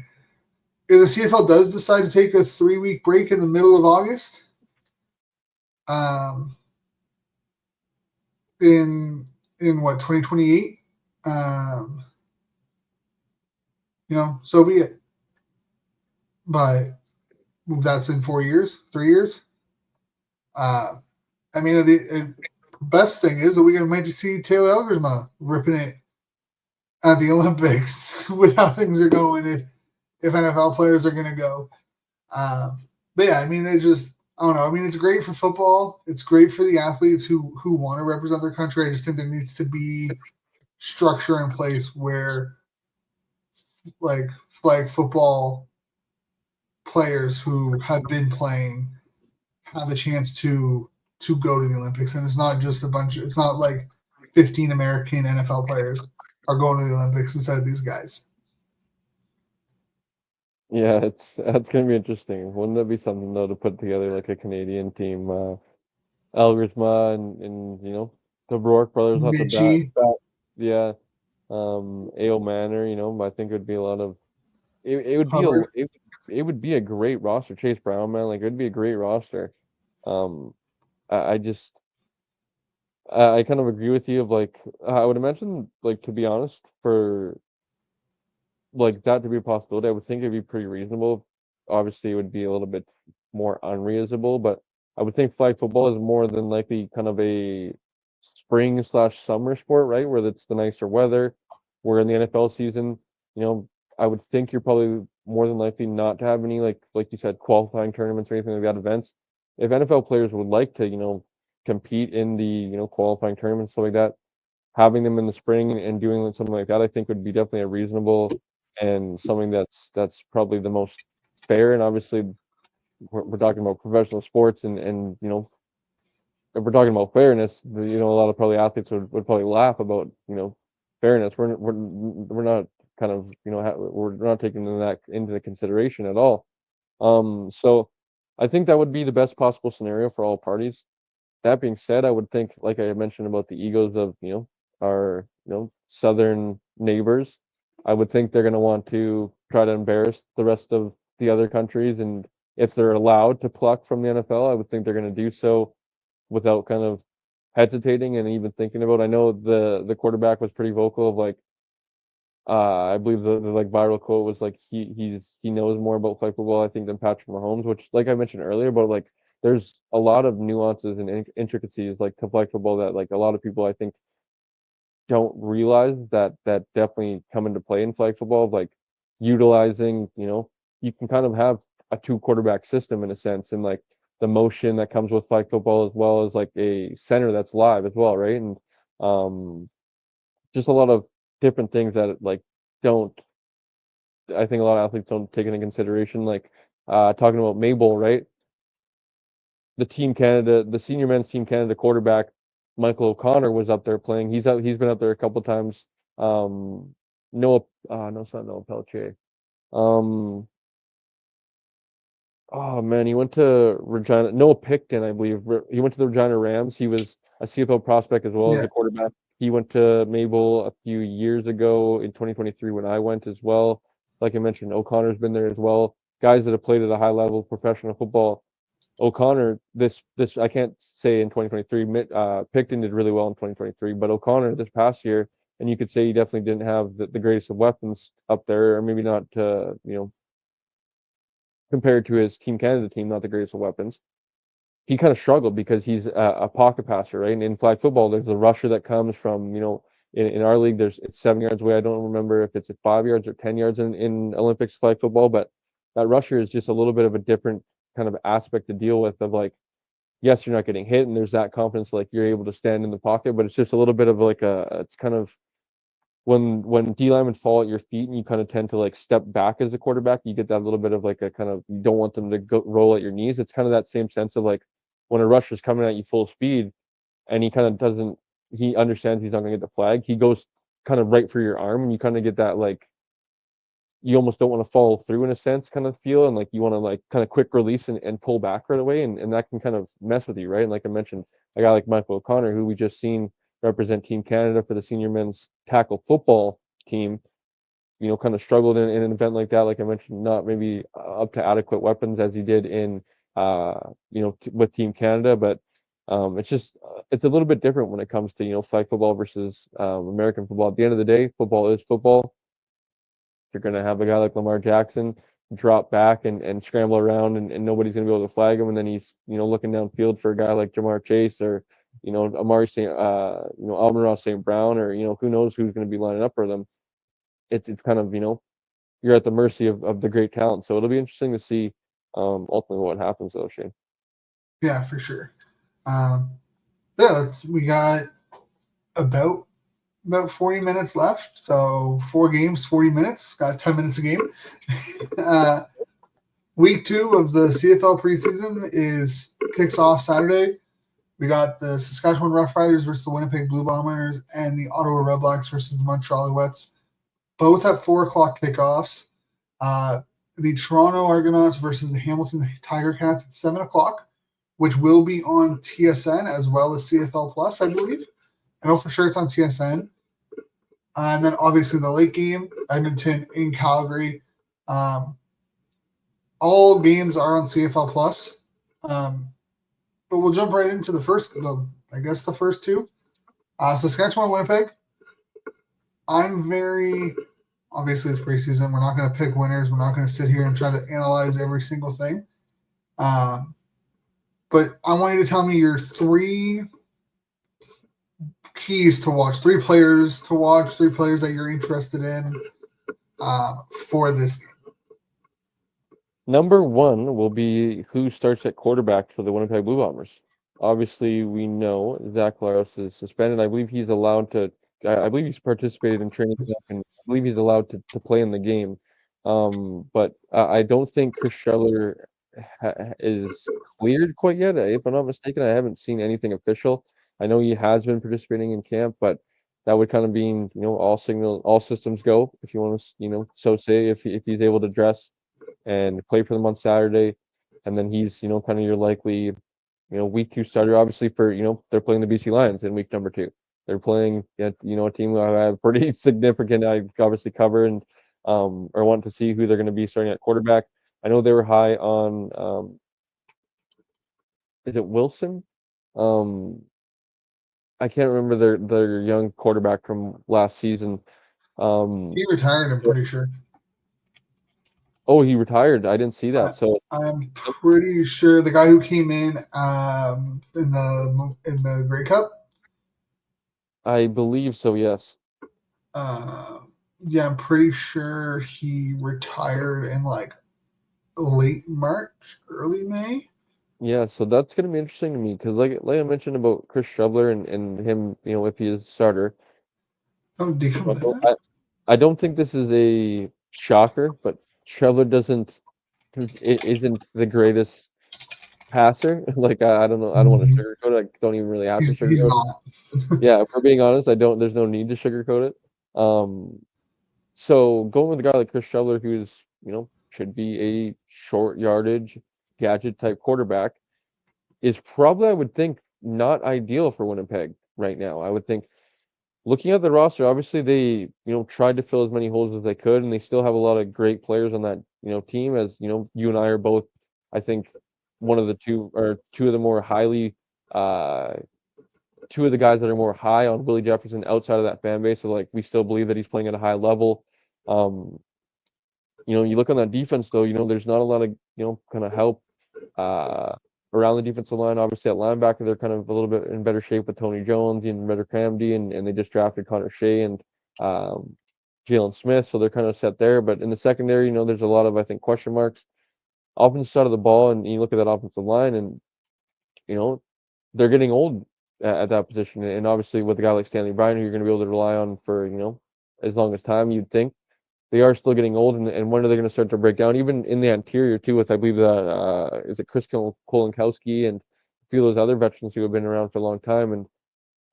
if the CFL does decide to take a 3-week break in the middle of August, in what, 2028, so be it. But that's in 4 years, 3 years. I mean, the best thing is that we might just see Taylor Elgersma ripping it at the Olympics with how things are going. If NFL players are going to go, but yeah, I mean, I don't know. I mean, it's great for football. It's great for the athletes who want to represent their country. I just think there needs to be structure in place where, like, flag football players who have been playing have a chance to go to the Olympics, and it's not just it's not like 15 American NFL players are going to the Olympics instead of these guys. Yeah, that's gonna be interesting. Wouldn't that be something though to put together like a Canadian team? Elgersma and the Rourke brothers have the Mitchie, yeah. AO Manor, I think it would be a lot of it would be Hubbard. it would be a great roster. Chase Brown, man, like it would be a great roster. Um, I just I kind of agree with you of like I would imagine like to be honest for like that to be a possibility, I would think it'd be pretty reasonable. Obviously, it would be a little bit more unreasonable, but I would think flag football is more than likely kind of a spring/summer sport, right? Where it's the nicer weather. Where in the NFL season, I would think you're probably more than likely not to have any like you said, qualifying tournaments or anything like that events. If NFL players would like to, compete in the, qualifying tournaments, stuff like that, having them in the spring and doing something like that, I think would be definitely a reasonable and something that's probably the most fair. And obviously, we're talking about professional sports, and if we're talking about fairness, a lot of probably athletes would probably laugh about fairness. We're not kind of we're not taking that into the consideration at all. So I think that would be the best possible scenario for all parties. That being said, I would think, like I mentioned about the egos of our southern neighbors, I would think they're going to want to try to embarrass the rest of the other countries, and if they're allowed to pluck from the NFL, I would think they're going to do so without kind of hesitating and even thinking about. I know the quarterback was pretty vocal of like I believe the like viral quote was like he knows more about flag football I think than Patrick Mahomes, which like I mentioned earlier, but like there's a lot of nuances and intricacies like to flag football that like a lot of people I think don't realize that definitely come into play in flag football, like utilizing, you can kind of have a two quarterback system in a sense, and like the motion that comes with flag football as well as like a center that's live as well, right? And um just a lot of different things that like don't I think a lot of athletes don't take into consideration, like talking about Mabel, right? The Team Canada, the senior men's Team Canada quarterback, Michael O'Connor was up there playing. He's been up there a couple times. Noah, no, it's not Noah Pelletier. Um, oh man, he went to Regina. Noah Picton, I believe. He went to the Regina Rams. He was a CFL prospect as well as Yeah, a quarterback. He went to Mabel a few years ago in 2023 when I went as well. Like I mentioned, O'Connor's been there as well. Guys that have played at a high level of professional football. O'Connor, this I can't say in 2023. Picton did really well in 2023, but O'Connor this past year, and you could say he definitely didn't have the greatest of weapons up there, or maybe not, compared to his Team Canada team, not the greatest of weapons. He kind of struggled because he's a pocket passer, right? And in flag football, there's a rusher that comes from, in our league, it's 7 yards away. I don't remember if it's at 5 yards or 10 yards in Olympics flag football, but that rusher is just a little bit of a different kind of aspect to deal with of like, yes, you're not getting hit and there's that confidence, like you're able to stand in the pocket, but it's just a little bit of like it's kind of when D linemen fall at your feet and you kind of tend to like step back as a quarterback, you get that little bit of like a kind of, you don't want them to go roll at your knees. It's kind of that same sense of like when a rusher's coming at you full speed and he kind of doesn't, he understands he's not going to get the flag, he goes kind of right for your arm, and you kind of get that like, you almost don't want to follow through in a sense kind of feel, and like you want to like kind of quick release and pull back right away, and that can kind of mess with you, right? And like I mentioned, a guy like Michael O'Connor, who we just seen represent Team Canada for the senior men's tackle football team, kind of struggled in an event like that. Like I mentioned, not maybe up to adequate weapons as he did in, with Team Canada, but it's just it's a little bit different when it comes to flag football versus American football. At the end of the day, football is football. You're going to have a guy like Lamar Jackson drop back and scramble around, and nobody's going to be able to flag him. And then he's, looking downfield for a guy like Jamar Chase or, Amari St. Almond St. Brown, or, who knows who's going to be lining up for them. It's kind of, you're at the mercy of the great talent. So it'll be interesting to see ultimately what happens though, Shane. Yeah, for sure. We got about 40 minutes left. So 4 games, 40 minutes, got 10 minutes a game. Week 2 of the CFL preseason kicks off Saturday. We got the Saskatchewan Roughriders versus the Winnipeg Blue Bombers and the Ottawa Redblacks versus the Montreal Alouettes. Both at 4 o'clock kickoffs. The Toronto Argonauts versus the Hamilton Tiger Cats at 7 o'clock, which will be on TSN as well as CFL Plus, I believe. I know for sure it's on TSN. And then obviously the late game, Edmonton in Calgary. All games are on CFL Plus. But we'll jump right into the first 2. Saskatchewan, Winnipeg. Obviously it's preseason. We're not going to pick winners. We're not going to sit here and try to analyze every single thing. But I want you to tell me your 3 keys to watch, 3 players to watch, 3 players that you're interested in for this game. Number 1 will be who starts at quarterback for the Winnipeg Blue Bombers. Obviously, we know Zach Laros is suspended. I believe he's allowed to. I believe he's participated in training camp, and I believe he's allowed to play in the game. But I don't think Chris Scheller is cleared quite yet. If I'm not mistaken, I haven't seen anything official. I know he has been participating in camp, but that would kind of mean all systems go, if you want to so say, if he's able to dress and play for them on Saturday, and then he's kind of your likely week 2 starter. Obviously for they're playing the BC Lions in week number 2. They're playing a team who I have pretty significant, I obviously cover and or want to see who they're going to be starting at quarterback. I know they were high on is it Wilson? I can't remember their young quarterback from last season. He retired, I'm pretty sure. Oh, he retired. I didn't see that. So I'm pretty sure the guy who came in the Grey Cup. I believe so. Yes. Yeah, I'm pretty sure he retired in like late March, early May. Yeah, so that's going to be interesting to me because, like I mentioned about Chris Shubler and him, if he is starter. Oh, did he come back? I don't think this is a shocker, but Shubler isn't the greatest passer. Like I don't know, I don't want to sugarcoat it. I don't even really have to sugarcoat He's it. not. Yeah, if we're being honest, there's no need to sugarcoat it. So going with a guy like Chris Shubler, who's should be a short yardage gadget type quarterback, is probably, I would think, not ideal for Winnipeg right now. I would think, looking at the roster, obviously they tried to fill as many holes as they could, and they still have a lot of great players on that team. As you and I are both, I think, one of the two of the more highly 2 of the guys that are more high on Willie Jefferson outside of that fan base. So like we still believe that he's playing at a high level. You look on that defense though, there's not a lot of kind of help around the defensive line. Obviously at linebacker, they're kind of a little bit in better shape with Tony Jones and Better Cramdy, and they just drafted Connor Shea and Jalen Smith, so they're kind of set there. But in the secondary, there's a lot of, I think, question marks. Offensive side of the ball, and you look at that offensive line, and they're getting old at that position. And obviously with a guy like Stanley Bryan, who you're going to be able to rely on for as long as time, you'd think. They are still getting old, and when are they going to start to break down? Even in the interior too, with I believe that is it Chris Kolankowski and a few of those other veterans who have been around for a long time. And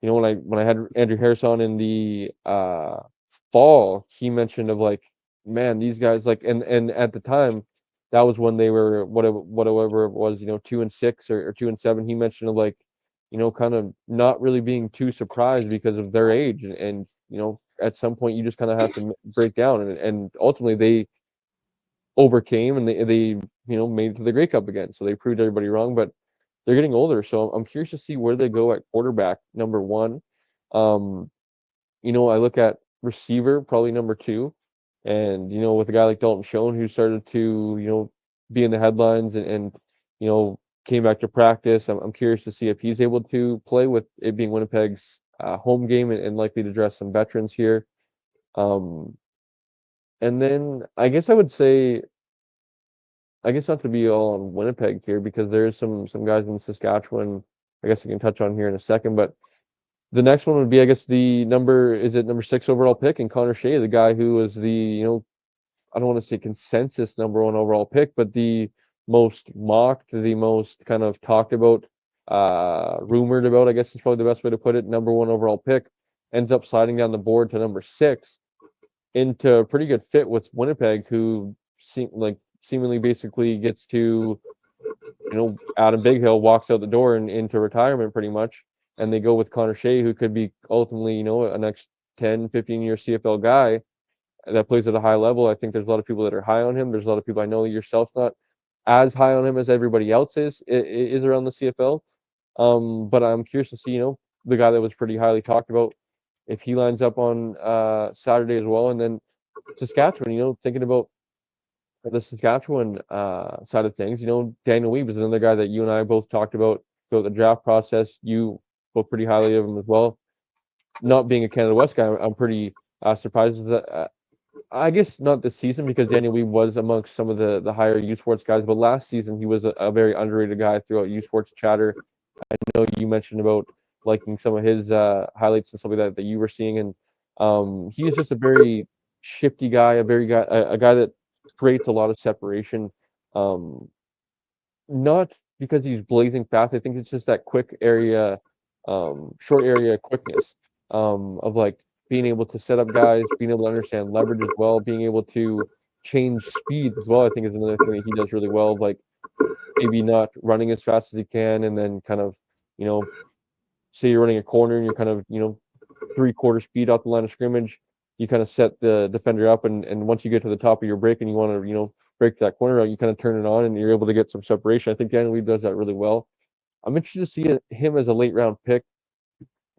you know, when I had Andrew Harris on in the fall, he mentioned of like, man, these guys like, and at the time, that was when they were whatever it was, you know, 2-6 or 2-7. He mentioned of like, you know, kind of not really being too surprised because of their age, and you know, at some point you just kind of have to break down, and ultimately they overcame, and they you know, made it to the Grey Cup again. So they proved everybody wrong, but they're getting older. So I'm curious to see where they go at quarterback, number one. You know, I look at receiver, probably number two. And, you know, with a guy like Dalton Schoen, who started to, you know, be in the headlines and you know, came back to practice. I'm curious to see if he's able to play, with it being Winnipeg's home game, and likely to dress some veterans here. Um, and then I guess I would say, I guess not to be all on Winnipeg here, because there's some guys in Saskatchewan I guess I can touch on here in a second. But the next one would be, I guess, the number 6 overall pick, and Connor Shea, the guy who was the, you know, I don't want to say consensus number 1 overall pick, but the most mocked, the most kind of talked about, rumored about, I guess is probably the best way to put it, number 1 overall pick, ends up sliding down the board to number 6, into a pretty good fit with Winnipeg, who seemingly basically gets to, you know, Adam Bighill walks out the door and into retirement pretty much, and they go with Connor Shea, who could be ultimately, you know, a next 10, 15-year CFL guy that plays at a high level. I think there's a lot of people that are high on him. There's a lot of people, I know yourself, not as high on him as everybody else is around the CFL. But I'm curious to see, you know, the guy that was pretty highly talked about, if he lines up on Saturday as well. And then Saskatchewan, you know, thinking about the Saskatchewan side of things, you know, Daniel Weeb is another guy that you and I both talked about throughout the draft process. You spoke pretty highly of him as well. Not being a Canada West guy, I'm pretty surprised that. I guess not this season, because Daniel Weeb was amongst some of the higher U Sports guys, but last season he was a very underrated guy throughout U Sports chatter. I know you mentioned about liking some of his highlights and stuff like that you were seeing, and he is just a very shifty guy, a guy that creates a lot of separation. Um, Not because he's blazing fast. I think it's just that quick area, short area quickness, of like being able to set up guys, being able to understand leverage as well, being able to change speeds as well. I think is another thing that he does really well. Like maybe not running as fast as he can, and then kind of, you know, say you're running a corner and you're kind of, you know, 3/4 speed off the line of scrimmage. You kind of set the defender up, and once you get to the top of your break and you want to, you know, break that corner out, you kind of turn it on and you're able to get some separation. I think Daniel Weeb does that really well. I'm interested to see him as a late round pick.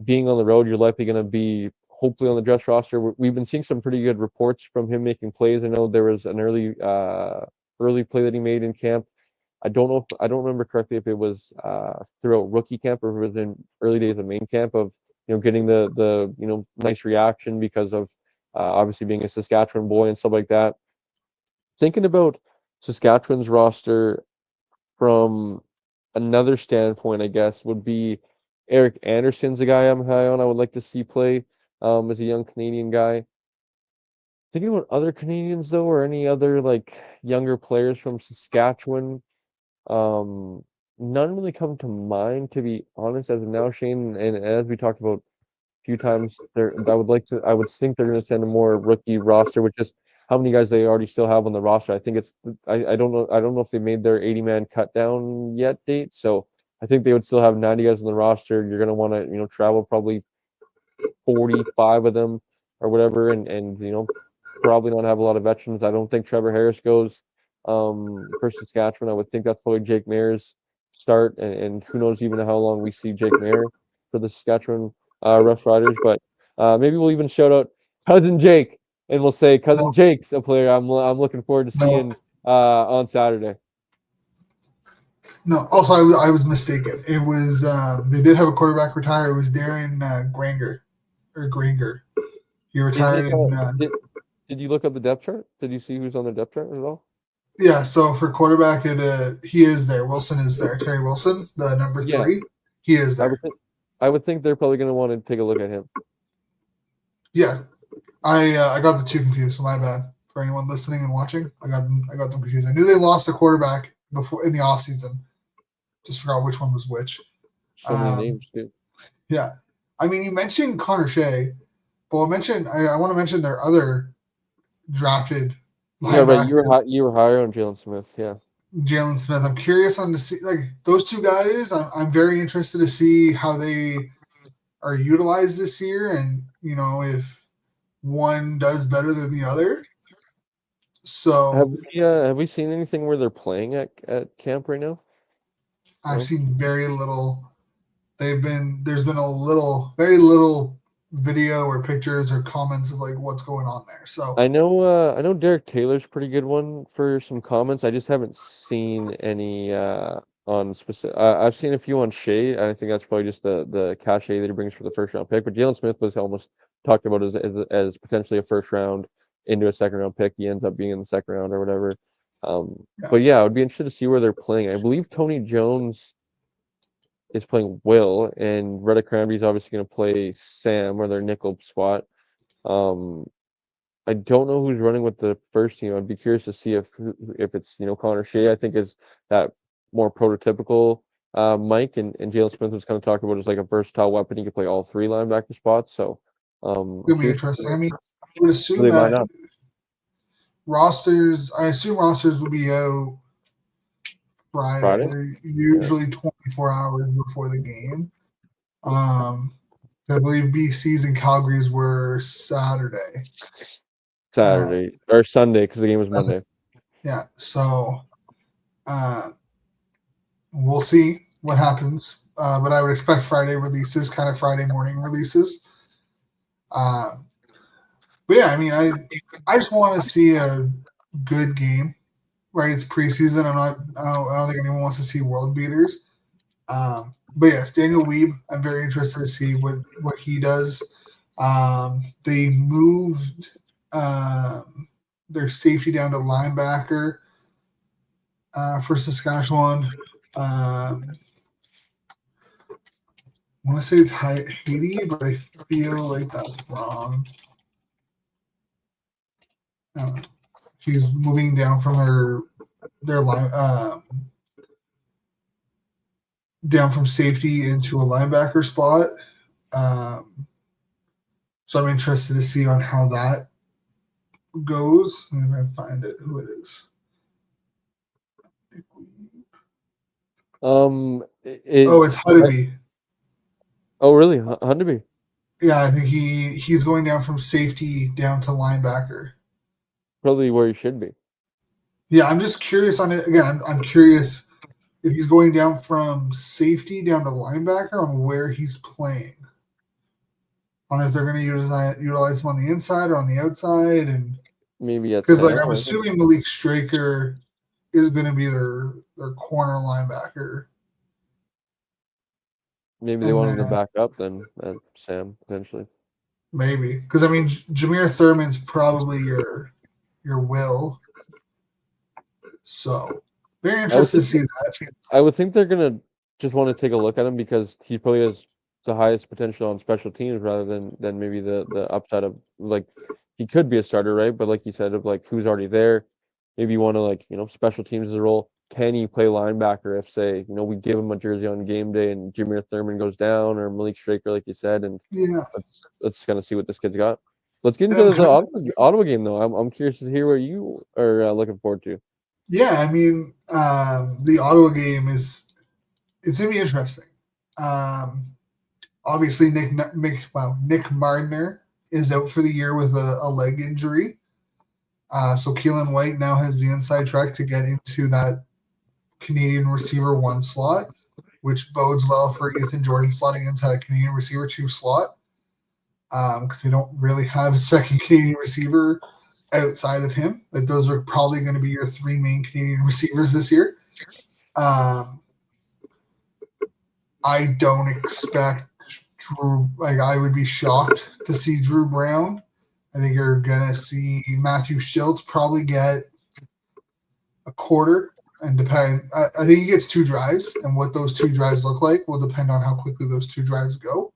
Being on the road, you're likely going to be hopefully on the dress roster. We've been seeing some pretty good reports from him making plays. I know there was an early play that he made in camp. I don't remember correctly if it was throughout rookie camp or if it was in early days of main camp, of, you know, getting the you know, nice reaction because of obviously being a Saskatchewan boy and stuff like that. Thinking about Saskatchewan's roster from another standpoint, I guess, would be Eric Anderson's a guy I'm high on. I would like to see play as a young Canadian guy. Thinking about other Canadians though, or any other like younger players from Saskatchewan, um, none really come to mind, to be honest, as of now, Shane. And as we talked about a few times, I would think they're going to send a more rookie roster, with just how many guys they already still have on the roster. I think I don't know if they made their 80-man cut down yet date. So I think they would still have 90 guys on the roster. You're going to want to, you know, travel probably 45 of them or whatever, and you know, probably not have a lot of veterans. I don't think Trevor Harris goes for Saskatchewan. I would think that's probably Jake Mayer's start, and who knows even how long we see Jake Mayer for the Saskatchewan Rough Riders. But maybe we'll even shout out Cousin Jake, and we'll say Cousin Jake's a player I'm looking forward to seeing on Saturday. No, also I was mistaken. It was they did have a quarterback retire. It was Darren Granger. He retired Did you look up the depth chart? Did you see who's on the depth chart as well? Yeah, so for quarterback, he is there. Wilson is there. Terry Wilson, the number 3, he is there. I would think they're probably going to want to take a look at him. Yeah, I got the two confused, so my bad. For anyone listening and watching, I got them confused. I knew they lost a quarterback before in the offseason. Just forgot which one was which. So many names too. Yeah. I mean, you mentioned Connor Shea, but I want to mention their other drafted Yeah, right. linebacker, You were higher on Jalen Smith. Yeah. Jalen Smith. I'm curious on to see like those two guys. I'm very interested to see how they are utilized this year, and if one does better than the other. So Have we seen anything where they're playing at camp right now? I've No. seen very little. There's been very little video or pictures or comments of like what's going on there. So I know Derek Taylor's pretty good one for some comments. I just haven't seen any on specific. I've seen a few on Shea. I think that's probably just the cachet that he brings for the first round pick. But Jalen Smith was almost talked about as potentially a first round into a second round pick. He ends up being in the second round or whatever. But yeah, I would be interested to see where they're playing. I believe Tony Jones is playing Will, and Reddick Cranberry is obviously going to play Sam or their nickel spot. Um, I don't know who's running with the first team. I'd be curious to see if it's Connor Shea. I think is that more prototypical Mike, and Jalen Smith was kind of talked about as like a versatile weapon. He could play all three linebacker spots. So I'm it'll be curious to interesting. see I mean, I would who assume they line that up. rosters will be out Friday. Friday. They're Yeah. usually 24 hours before the game. I believe BC's and Calgary's were Saturday. Saturday or Sunday because the game was Monday. Yeah, so we'll see what happens. But I would expect Friday releases, kind of Friday morning releases. But yeah, I mean, I just want to see a good game, right? It's preseason. I don't think anyone wants to see world beaters. But yes, Daniel Weeb. I'm very interested to see what he does. They moved their safety down to linebacker for Saskatchewan. I want to say it's Haiti, but I feel like that's wrong. She's moving down from their line down from safety into a linebacker spot. So I'm interested to see on how that goes. Let me find it. Who it is? It's Hudeby. Oh, really? Hundeby? Yeah, I think he's going down from safety down to linebacker. Probably where he should be. Yeah, I'm just curious on it. Again, I'm curious if he's going down from safety down to linebacker on where he's playing. On if they're going to utilize him on the inside or on the outside, and Maybe at because like Sam. I'm assuming Malik Straker is going to be their corner linebacker. Maybe they want him to back up then at Sam potentially. Maybe because I mean Jameer Thurman's probably your will. So very interested to see that. I would think they're gonna just want to take a look at him because he probably has the highest potential on special teams rather than maybe the upside of like he could be a starter, right? But like you said, of like who's already there, maybe you want to like special teams as a role. Can he play linebacker if say we give him a jersey on game day and Jameer Thurman goes down or Malik Straker like you said, and Yeah, let's kind of see what this kid's got. Let's get into the Ottawa game though. I'm curious to hear what you are looking forward to. Yeah, I mean the Ottawa game it's gonna be interesting. Obviously Nick Mardner is out for the year with a leg injury. So Keelan White now has the inside track to get into that Canadian receiver 1 slot, which bodes well for Ethan Jordan slotting into that Canadian receiver 2 slot because they don't really have a second Canadian receiver outside of him. Like those are probably going to be your 3 main Canadian receivers this year. I don't expect Drew. Like I would be shocked to see Drew Brown. I think you're gonna see Matthew Schiltz probably get a quarter and depend. I think he gets 2 drives, and what those 2 drives look like will depend on how quickly those 2 drives go.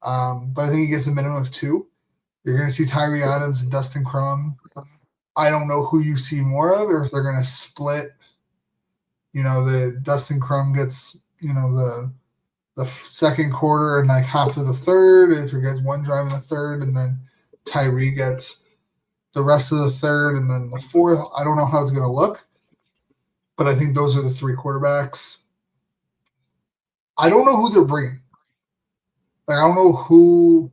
But I think he gets a minimum of 2. You're going to see Tyree Adams and Dustin Crum. I don't know who you see more of, or if they're going to split. The Dustin Crum gets the the second quarter and like half of the third. If he gets one drive in the third, and then Tyree gets the rest of the third, and then the fourth. I don't know how it's going to look, but I think those are the three quarterbacks. I don't know who they're bringing. Like, I don't know who.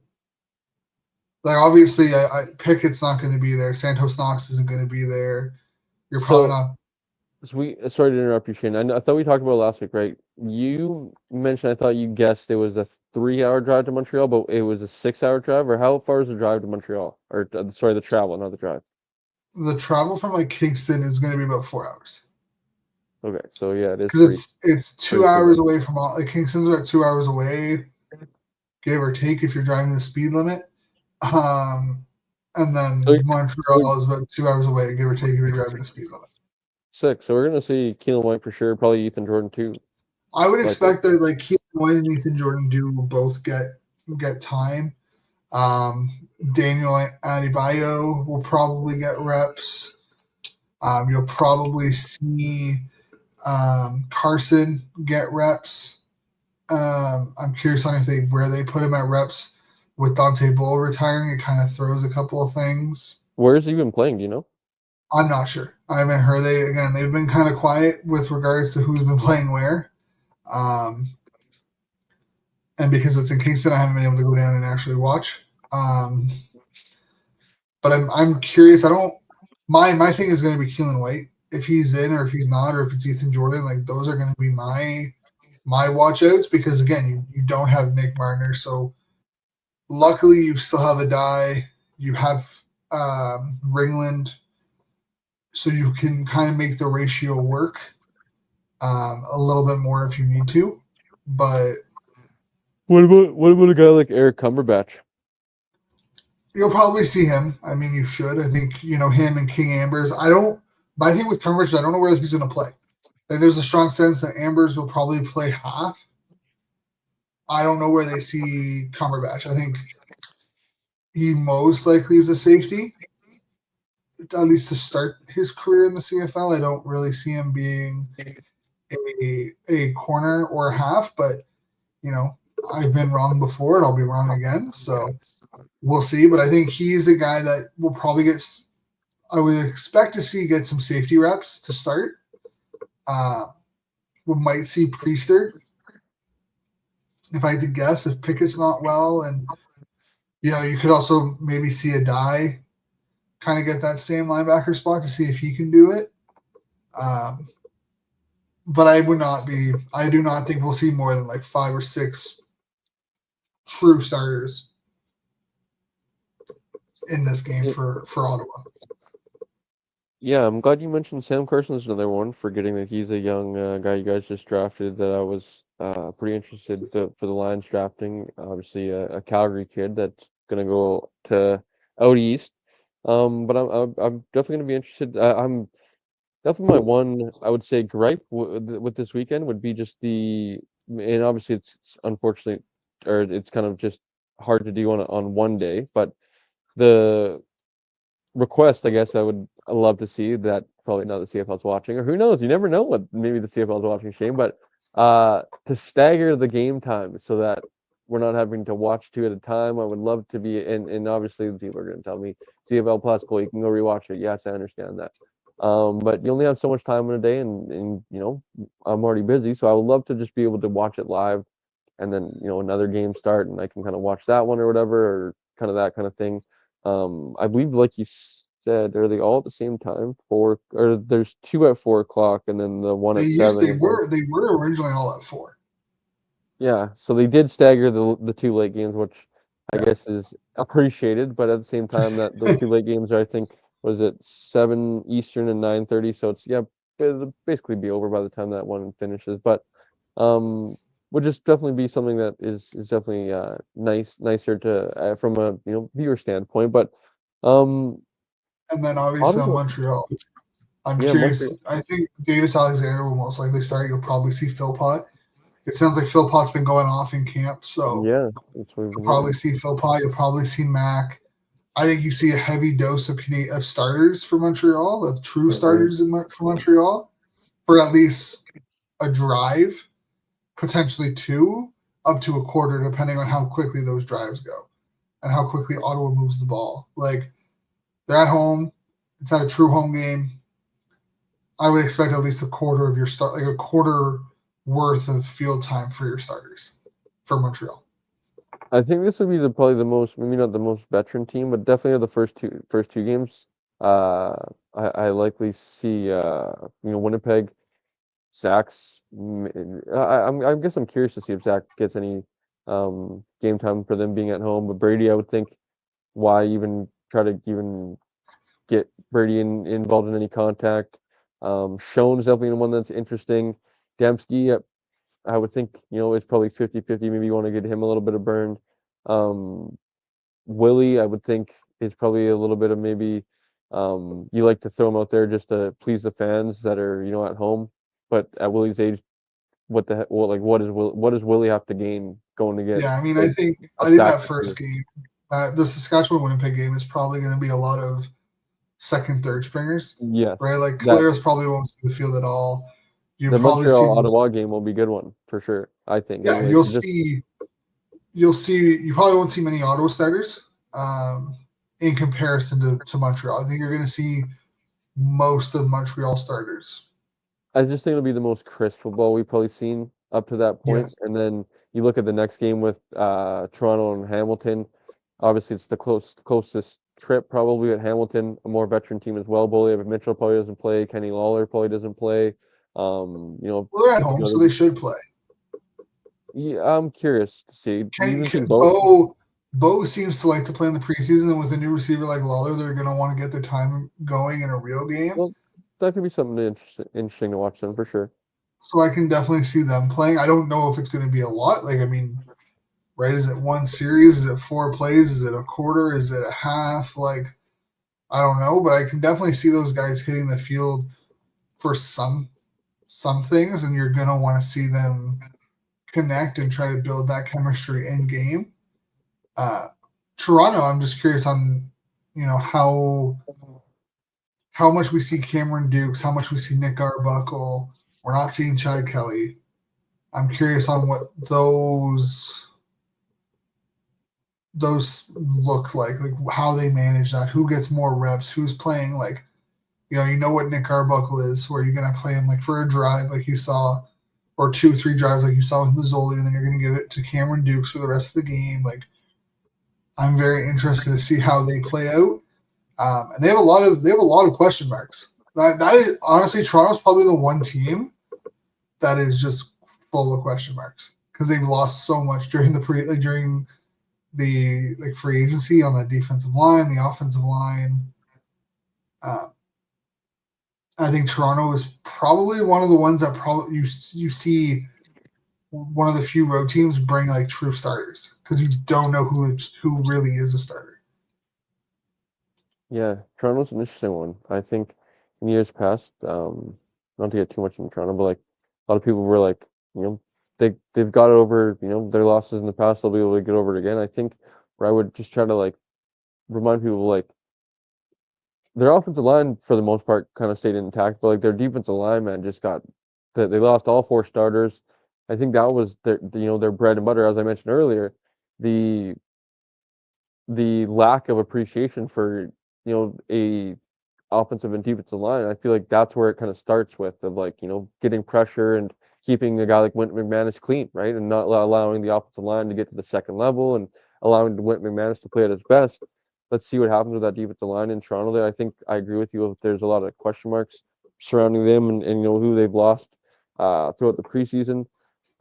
Like, obviously, Pickett's not going to be there. Santos Knox isn't going to be there. You're probably not. So sorry to interrupt you, Shane. I thought we talked about it last week, right? You mentioned, I thought you guessed it was a 3-hour drive to Montreal, but it was a 6-hour drive. Or how far is the drive to Montreal? Or sorry, the travel, not the drive. The travel from like Kingston is going to be about 4 hours. Okay, so yeah, it is because it's 2 hours similar. away from all. Like, Kingston's about 2 hours away, give or take, if you're driving the speed limit. And then Montreal is about 2 hours away, give or take, if you're driving the speed limit. 6. So we're gonna see Keelan White for sure, probably Ethan Jordan too. I would expect that like Keelan White and Ethan Jordan will both get time. Daniel Adebayo will probably get reps. You'll probably see Carson get reps. I'm curious on where they put him at reps. With Dante Bull retiring, it kind of throws a couple of things. Where's he been playing? Do you know? I'm not sure. I haven't heard. They've been kind of quiet with regards to who's been playing where. And because it's in Kingston, I haven't been able to go down and actually watch. But I'm curious. My thing is going to be Keelan White. If he's in or if he's not, or if it's Ethan Jordan, like, those are going to be my watch outs, because again, you don't have Nick Marner. So luckily you still have Adai. You have Ringland. So you can kind of make the ratio work a little bit more if you need to. But what about a guy like Eric Cumberbatch? You'll probably see him. I mean, you should. I think, him and King Ambers. But I think with Cumberbatch, I don't know where he's going to play. Like, there's a strong sense that Ambers will probably play half. I don't know where they see Cumberbatch. I think he most likely is a safety, at least to start his career in the CFL. I don't really see him being a corner or a half, but, I've been wrong before and I'll be wrong again. So we'll see. But I think he's a guy that will probably I would expect to see get some safety reps to start. We might see Priester, if I had to guess, if Pickett's not well. And, you could also maybe see Adai kind of get that same linebacker spot to see if he can do it. But I do not think we'll see more than like 5 or 6 true starters in this game for Ottawa. Yeah, I'm glad you mentioned Sam Carson's another one, forgetting that he's a young guy you guys just drafted that I was pretty interested for the Lions drafting. Obviously, a Calgary kid that's going to go to out east. But I'm definitely going to be interested. I'm definitely my one, I would say, gripe with this weekend would be just and obviously it's unfortunately, or it's kind of just hard to do on one day, but the request, I guess I would love to see that, probably not the CFL's watching, or who knows, you never know what maybe the CFL's watching, Shane, but to stagger the game time so that we're not having to watch 2 at a time. I would love to be, and obviously people are going to tell me CFL Plus, cool, you can go rewatch it. Yes, I understand that. But you only have so much time in a day, and I'm already busy, so I would love to just be able to watch it live, and then another game start, and I can kind of watch that one or whatever, or kind of that kind of thing. I believe, like you said, are they all at the same time? Or there's 2 at 4 o'clock, and then the one at 7. They were originally all at 4. Yeah, so they did stagger the 2 late games, which I guess is appreciated, but at the same time, that those 2 late games are, I think, was it 7 Eastern and 9:30, so it's it'll basically be over by the time that one finishes. But would just definitely be something that is definitely nicer to from a viewer standpoint. But and then obviously on Montreal, I'm curious. Montreal. I think Davis Alexander will most likely start. You'll probably see Philpott. It sounds like Philpott's been going off in camp, so yeah, that's what you'll probably see Philpott. You'll probably see Mac. I think you see a heavy dose of starters for Montreal, of true starters for Montreal, for at least a drive, potentially 2. up to a quarter, depending on how quickly those drives go and how quickly Ottawa moves the ball. Like, they're at home. It's not a true home game. I would expect at least a quarter of your start, like a quarter worth of field time for your starters for Montreal. I think this would be probably the most, maybe not the most veteran team, but definitely the first two games. Uh, I likely see Winnipeg, Zach's. I guess I'm curious to see if Zach gets any game time for them being at home. But Brady, I would think, why even try to even get Brady involved in any contact? Schoen's definitely the one that's interesting. Dembski, I would think, it's probably 50-50. Maybe you want to get him a little bit of burn. Um, Willie, I would think, is probably a little bit of maybe you like to throw him out there just to please the fans that are, at home. But at Willie's age, what the heck, what does Willie have to gain going to get Yeah, I mean, like a I think sack that or two? first game, the Saskatchewan Winnipeg game, is probably going to be a lot of second, third stringers, Yes, right? Like that Collaros probably won't see the field at all. You the probably see, Montreal Ottawa game will be a good one for sure. I think. I yeah, mean, it's just you probably won't see many Ottawa starters in comparison to Montreal. I think you're going to see most of Montreal starters. I just think it'll be the most crisp football we've probably seen up to that point. Yes. And then you look at the next game with Toronto and Hamilton. Obviously, it's the closest trip probably at Hamilton, a more veteran team as well. Bully Mitchell probably doesn't play. Kenny Lawler probably doesn't play. Well, they're at a few home, so other. they should play. Yeah, I'm curious to see. Do you even see both? Bo seems to like to play in the preseason, and with a new receiver like Lawler, they're going to want to get their time going in a real game. Well, that could be something interesting to watch then for sure. So I can definitely see them playing. I don't know if it's going to be a lot. Like, I mean, right? Is it one series? Is it 4 plays? Is it a quarter? Is it a half? Like, I don't know, but I can definitely see those guys hitting the field for some things, and you're gonna want to see them connect and try to build that chemistry in game. Uh, Toronto, I'm just curious on how much we see Cameron Dukes, how much we see Nick Arbuckle. We're not seeing Chad Kelly. I'm curious on what those look like how they manage that, who gets more reps, who's playing like, you know what Nick Arbuckle is, where you're gonna play him like for a drive like you saw, or 2-3 drives like you saw with Mazzoli, and then you're gonna give it to Cameron Dukes for the rest of the game. Like, I'm very interested to see how they play out, and they have a lot of question marks. That is honestly, Toronto's probably the one team that is just full of question marks because they've lost so much during during the free agency on the defensive line, the offensive line. Uh, I think Toronto is probably one of the ones that probably you see one of the few road teams bring like true starters because you don't know who really is a starter. Yeah, Toronto's an interesting one. I think in years past, not to get too much into Toronto, but like a lot of people were like, they've got it over, their losses in the past, they'll be able to get over it again. I think where I would just try to like remind people like their offensive line for the most part kind of stayed intact, but like their defensive line, man, just got that they lost all four starters. I think that was their bread and butter, as I mentioned earlier. The the lack of appreciation for a offensive and defensive line. I feel like that's where it kind of starts with of like getting pressure and keeping a guy like Wint McManus clean, right, and not allowing the offensive line to get to the second level and allowing Wint McManus to play at his best. Let's see what happens with that defensive line in Toronto. There, I think I agree with you. There's a lot of question marks surrounding them and who they've lost throughout the preseason.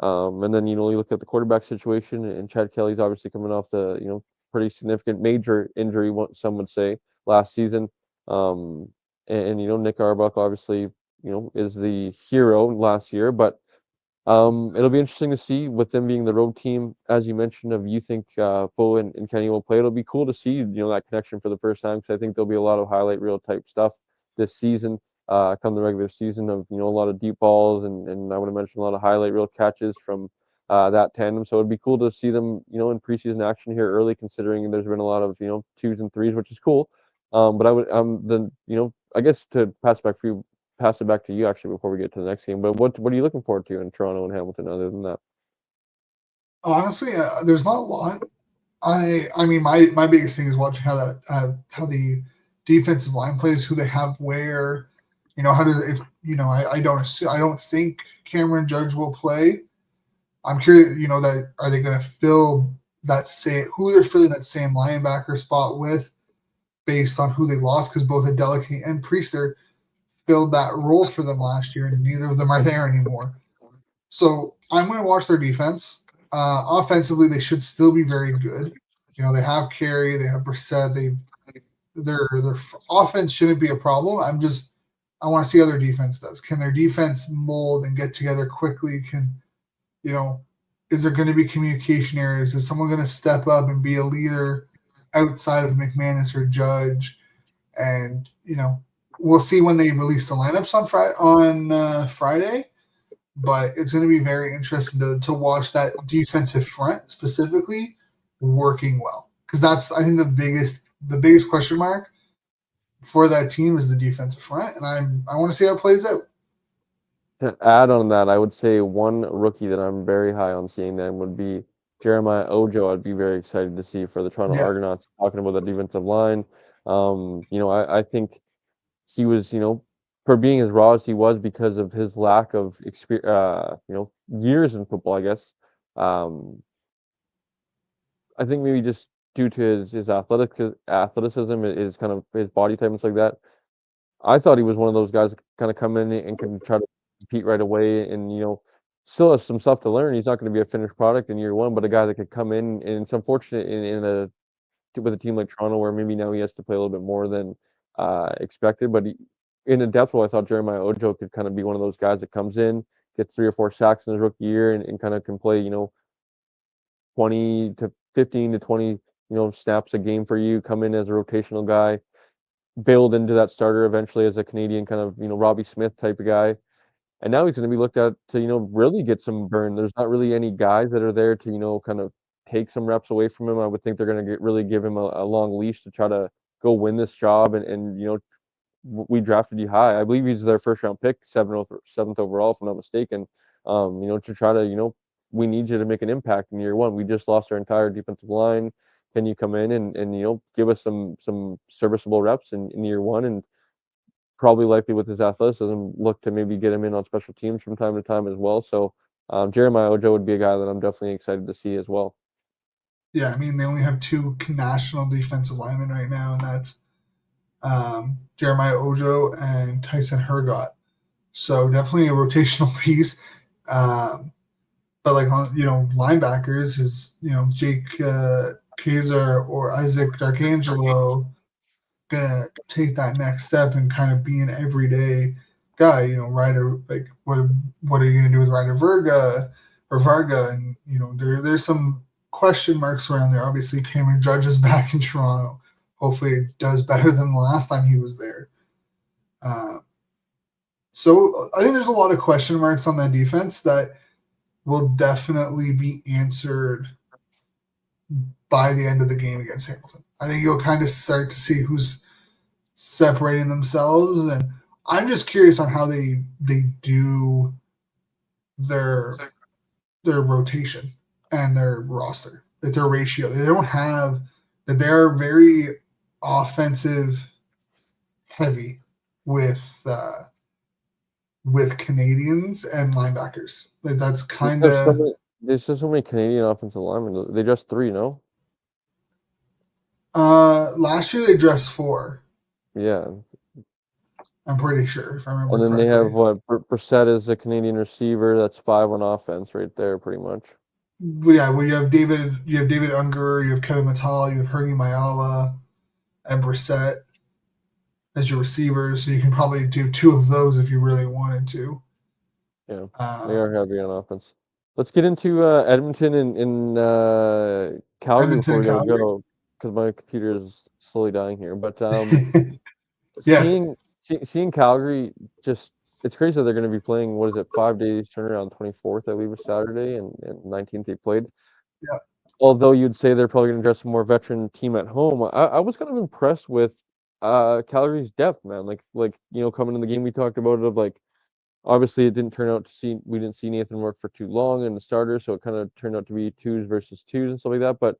And then you look at the quarterback situation, and Chad Kelly's obviously coming off the pretty significant major injury, what some would say, last season. Um, and Nick Arbuck obviously is the hero last year, but it'll be interesting to see with them being the road team, as you mentioned. Of you think Bo and Kenny will play. It'll be cool to see that connection for the first time because I think there'll be a lot of highlight reel type stuff this season. Come the regular season of a lot of deep balls and I would have mentioned a lot of highlight reel catches from that tandem. So it'd be cool to see them in preseason action here early, considering there's been a lot of twos and threes, which is cool. But I would then I guess to pass it back to you actually before we get to the next game. But what are you looking forward to in Toronto and Hamilton other than that? Honestly, there's not a lot. I mean, my biggest thing is watching how the defensive line plays, who they have where, how does if I don't assume I don't think Cameron Judge will play. I'm curious, that are they going to fill that same who they're filling that same linebacker spot with based on who they lost because both Adeleke and Priester filled that role for them last year, and neither of them are there anymore. So I'm going to watch their defense. Offensively, they should still be very good. They have Carey, they have Brissett. Their offense shouldn't be a problem. I want to see how their defense does. Can their defense mold and get together quickly? You know, is there going to be communication errors? Is someone going to step up and be a leader outside of McManus or Judge? And we'll see when they release the lineups on Friday. But it's going to be very interesting to watch that defensive front specifically working well, because that's, I think, the biggest question mark for that team is the defensive front, and I want to see how it plays out. To add on that, I would say one rookie that I'm very high on seeing then would be Jeremiah Ojo. I'd be very excited to see for the Toronto Yeah, Argonauts. Talking about the defensive line, I think he was, for being as raw as he was because of his lack of experience, years in football, I guess. Um, I think maybe just due to his athleticism, his kind of his body type and stuff like that. I thought he was one of those guys that kind of come in and can try to compete right away, and still has some stuff to learn. He's not going to be a finished product in year one, but a guy that could come in, and it's unfortunate with a team like Toronto where maybe now he has to play a little bit more than expected. But in a depth role, I thought Jeremiah Ojo could kind of be one of those guys that comes in, gets 3 or 4 sacks in his rookie year, and kind of can play 20 to 15 to 20 snaps a game for you. Come in as a rotational guy, build into that starter eventually as a Canadian kind of Robbie Smith type of guy. And now he's going to be looked at to really get some burn. There's not really any guys that are there to kind of take some reps away from him. I would think they're going to really give him a long leash to try to go win this job. And we drafted you high. I believe he's their first round pick, seventh overall, if I'm not mistaken. To try to we need you to make an impact in year one. We just lost our entire defensive line. Can you come in and give us some serviceable reps in year one, and probably likely with his athleticism look to maybe get him in on special teams from time to time as well. So Jeremiah Ojo would be a guy that I'm definitely excited to see as well. yeah. I mean, they only have two national defensive linemen right now, and that's Jeremiah Ojo and Tyson Hergott. So definitely a rotational piece. Um, but like linebackers is Jake Kaiser or Isaac Darkangelo gonna take that next step and kind of be an everyday guy. Ryder, like what are you gonna do with Ryder Varga? And there's some question marks around there. Obviously, Cameron Judge is back in Toronto. Hopefully, it does better than the last time he was there. Uh, so I think there's a lot of question marks on that defense that will definitely be answered by the end of the game against Hamilton. I think you'll kind of start to see who's separating themselves, and I'm just curious on how they do their rotation and their roster, that their ratio. They don't have that. They're very offensive heavy with Canadians and linebackers. Like that's kind of There's just so many Canadian offensive linemen. They just 3, no? last year they dressed 4. Yeah. I'm pretty sure if I remember And then they have correctly. what Brissett is a Canadian receiver. That's 5 on offense right there, pretty much. Well, you have David Unger, you have Kevin Mattal, you have Hergy Mayala, and Brissett as your receivers. So you can probably do 2 of those if you really wanted to. Yeah, they Uh, are heavy on offense. Let's get into Edmonton and Calgary Edmonton before and we gotta Calgary. go because my computer is slowly dying here. But Yes. seeing Calgary, just it's crazy that they're going to be playing. What is it? 5 days turnaround. 24th, I believe, was Saturday, and 19th they played. Yeah. Although you'd say they're probably going to dress a more veteran team at home, I was kind of impressed with Calgary's depth, man. Like coming in the game we talked about it of like Obviously, it didn't turn out we didn't see Nathan work for too long in the starter, so it kind of turned out to be twos versus twos and stuff like that. But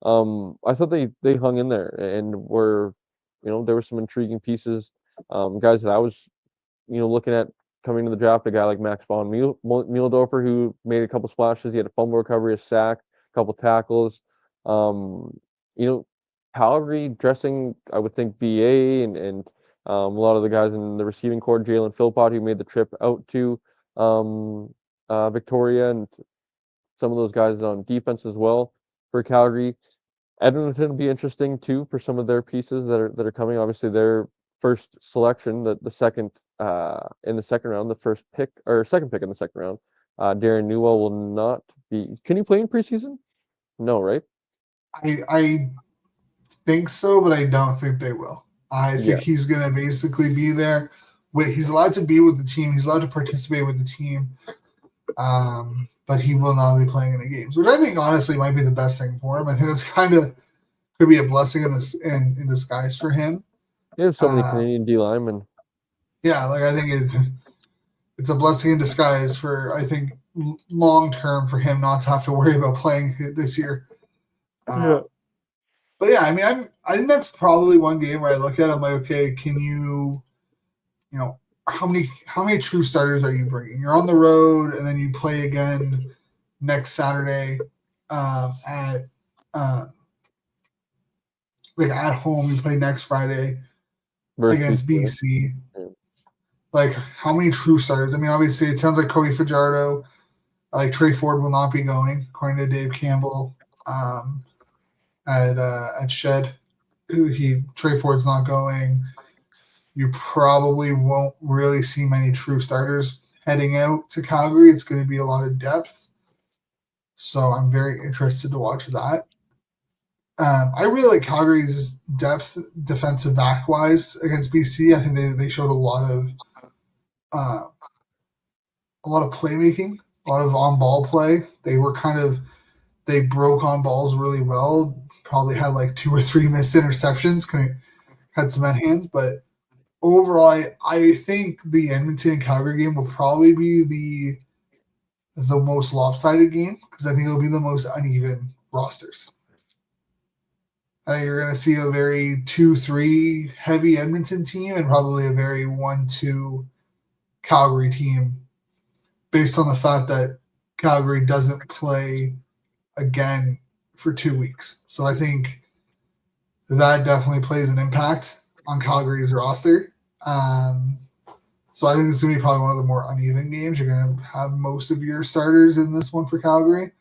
I thought they hung in there and were, there were some intriguing pieces. Guys that I was, looking at coming to the draft, a guy like Max von Muhldorfer, who made a couple splashes. He had a fumble recovery, a sack, a couple tackles. You know, Calgary dressing, I would think, VA and a lot of the guys in the receiving corps, Jalen Philpott, who made the trip out to Victoria, and some of those guys on defense as well for Calgary. Edmonton will be interesting too for some of their pieces that are coming. Obviously, their first selection, the second in the second round, the first pick or second pick in the second round, Darren Newell will not be. Can you play in preseason? No, right? I think so, but I don't think they will. I Yeah. think he's going to basically be there. He's allowed to be with the team. He's allowed to participate with the team, but he will not be playing any games, which I think honestly might be the best thing for him. I think that's kind of could be a blessing in disguise for him. You have so many Canadian D linemen. Yeah, like I think it's a blessing in disguise for I think long term for him not to have to worry about playing this year. Yeah. But yeah, I mean, I think that's probably one game where I look at it, I'm like, okay, can you know, how many true starters are you bringing? You're on the road, and then you play again next Saturday at like at home. You play next Friday against BC. Yeah. Like, how many true starters? I mean, obviously, it sounds like Cody Fajardo, like Trey Ford will not be going, according to Dave Campbell at Shed. Trey Ford's not going. You probably won't really see many true starters heading out to Calgary. It's going to be a lot of depth. So I'm very interested to watch that. I really like Calgary's depth defensive back wise against BC. I think they showed a lot of playmaking, a lot of on ball play. They broke on balls really well. Probably had like 2 or 3 missed interceptions. Had some hands, but overall, I think the Edmonton and Calgary game will probably be the most lopsided game because I think it'll be the most uneven rosters. I think you're going to see a very 2-3 heavy Edmonton team and probably a very 1-2 Calgary team based on the fact that Calgary doesn't play again for 2 weeks. So I think that definitely plays an impact on Calgary's roster. So I think it's going to be probably one of the more uneven games. You're going to have most of your starters in this one for Calgary.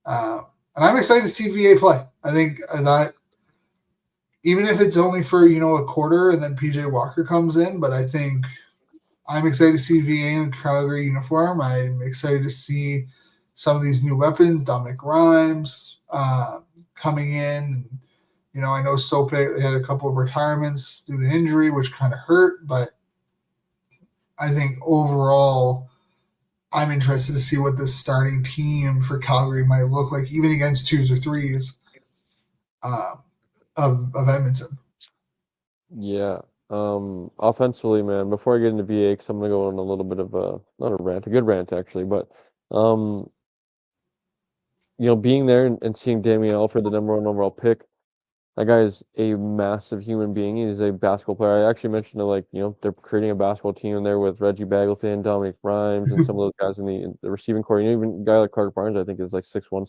And I'm excited to see VA play. I think that even if it's only for, a quarter and then PJ Walker comes in, but I think I'm excited to see VA in a Calgary uniform. I'm excited to see some of these new weapons, Dominic Rhymes coming in. I know Sopik had a couple of retirements due to injury, which kind of hurt, but I think overall, I'm interested to see what this starting team for Calgary might look like, even against 2s or 3s of Edmonton. Yeah. Offensively, man, before I get into VA, because I'm going to go on a little bit of not a rant, a good rant actually, but, being there and seeing Damien Alford, the number 1 overall pick, that guy is a massive human being. He's a basketball player. I actually mentioned they're creating a basketball team in there with Reggie Bagleton, Dominic Rhymes, and some of those guys in the receiving core. Even a guy like Clark Barnes, I think, is like 6'1",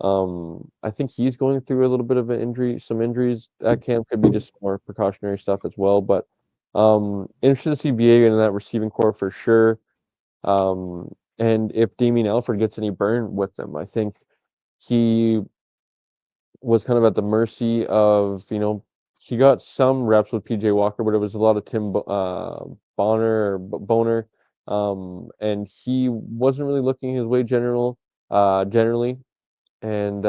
6'2". I think he's going through a little bit of some injuries at camp. Could be just more precautionary stuff as well. But interested to see BA in that receiving core for sure. And if Damien Alford gets any burn with them, I think he was kind of at the mercy of, he got some reps with PJ Walker, but it was a lot of Tim Boner, and he wasn't really looking his way generally. And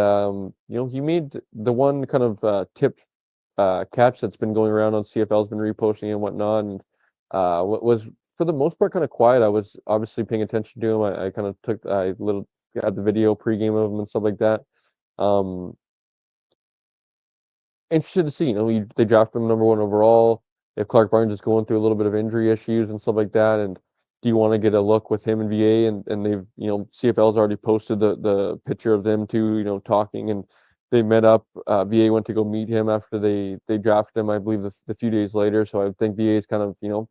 he made the one kind of tipped catch that's been going around on CFL's been reposting and whatnot, and what was for the most part kind of quiet. I was obviously paying attention to him. I kind of had the video pregame of him and stuff like that. Interested to see. They drafted him number 1 overall. if Clark Barnes is going through a little bit of injury issues and stuff like that, and do you want to get a look with him and VA? And they've, CFL's already posted the picture of them two, talking, and they met up. VA went to go meet him after they drafted him, I believe, the few days later. So I think VA is kind of,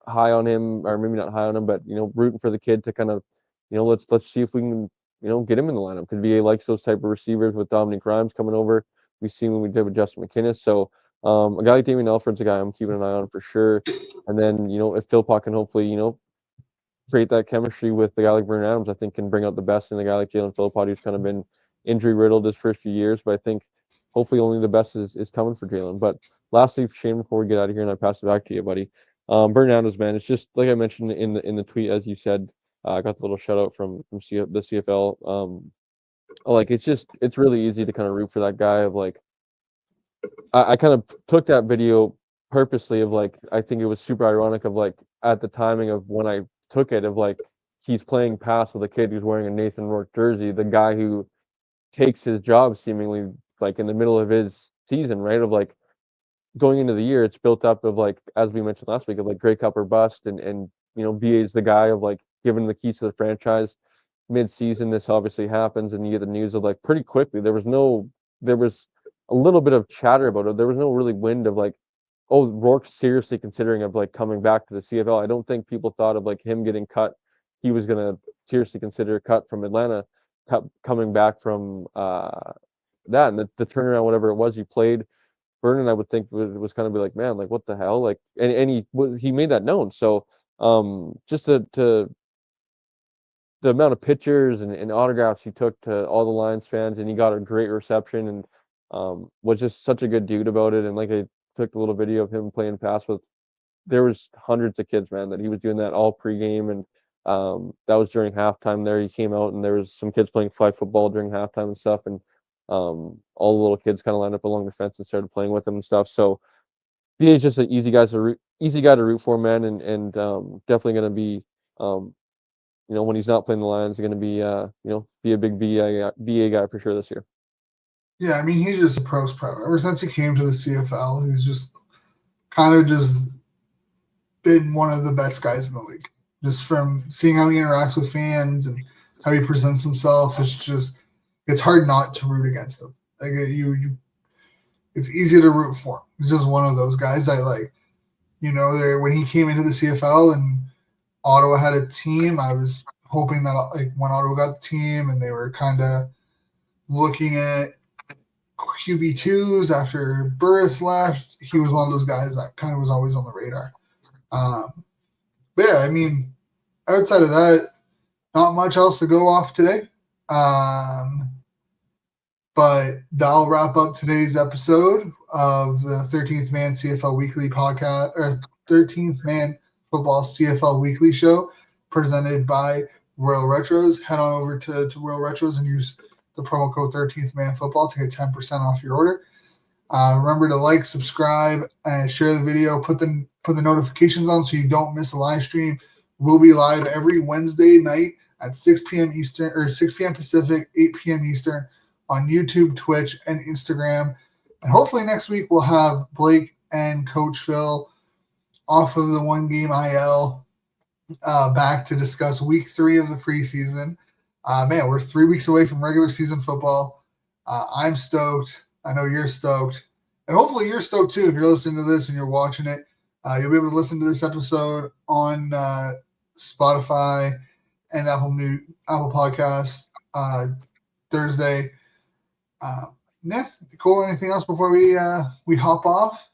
high on him, or maybe not high on him, but rooting for the kid to kind of, let's see if we can, get him in the lineup, because VA likes those type of receivers with Dominic Rhymes coming over. We've seen what we did with Justin McInnis. So a guy like Damien Elford's a guy I'm keeping an eye on for sure. And then, if Philpott can hopefully, create that chemistry with the guy like Vernon Adams, I think can bring out the best in a guy like Jalen Philpott, who's kind of been injury riddled his first few years. But I think hopefully only the best is coming for Jalen. But lastly, Shane, before we get out of here and I pass it back to you, buddy. Vernon Adams, man, it's just like I mentioned in the tweet, as you said. I got the little shout out from the CFL. Like it's really easy to kind of root for that guy. Of like, I kind of took that video purposely of like, I think it was super ironic of like at the timing of when I took it, of like he's playing pass with a kid who's wearing a Nathan Rourke jersey, the guy who takes his job seemingly like in the middle of his season, right? Of like going into the year, it's built up of like, as we mentioned last week, of like Grey Cup or bust, and VA is the guy of like giving the keys to the franchise. Mid-season, this obviously happens, and you get the news of like pretty quickly. There was a little bit of chatter about it. There was no really wind of like, oh, Rourke's seriously considering of like coming back to the CFL. I don't think people thought of like him getting cut. He was gonna seriously consider a cut from Atlanta, coming back from that, and the turnaround, whatever it was, he played. Vernon, I would think was kind of be like, man, like what the hell, like, and he made that known. So just to the amount of pictures and autographs he took to all the Lions fans, and he got a great reception, and was just such a good dude about it. And like I took a little video of him playing pass with, there was hundreds of kids, man, that he was doing that all pregame, and that was during halftime. There, he came out, and there was some kids playing flag football during halftime and stuff, and all the little kids kind of lined up along the fence and started playing with him and stuff. So he's just an easy guy to root for, man, and definitely going to be when he's not playing the Lions, going to be be a big BA guy for sure this year. Yeah, I mean, he's just a pro's pro. Ever since he came to the CFL, he's just kind of just been one of the best guys in the league. Just from seeing how he interacts with fans and how he presents himself, it's hard not to root against him. Like it's easy to root for him. He's just one of those guys I like. When he came into the CFL and Ottawa had a team, I was hoping that like when Ottawa got the team and they were kind of looking at QB2s after Burris left, he was one of those guys that kind of was always on the radar. But yeah, I mean, outside of that, not much else to go off today. But that'll wrap up today's episode of the 13th Man CFL Weekly podcast, or 13th Man Football CFL Weekly Show, presented by Royal Retros. Head on over to Royal Retros and use the promo code 13th Man Football to get 10% off your order. Remember to like, subscribe, and share the video. Put the notifications on so you don't miss a live stream. We'll be live every Wednesday night at 6 p.m. Eastern, or 6 p.m. Pacific, 8 p.m. Eastern on YouTube, Twitch, and Instagram. And hopefully next week we'll have Blake and Coach Phil off of the one game IL back to discuss week 3 of the preseason. Man, we're 3 weeks away from regular season football. I'm stoked. I know you're stoked. And hopefully you're stoked too if you're listening to this and you're watching it. You'll be able to listen to this episode on Spotify and Apple Podcasts Thursday. Yeah, cool. Anything else before we hop off?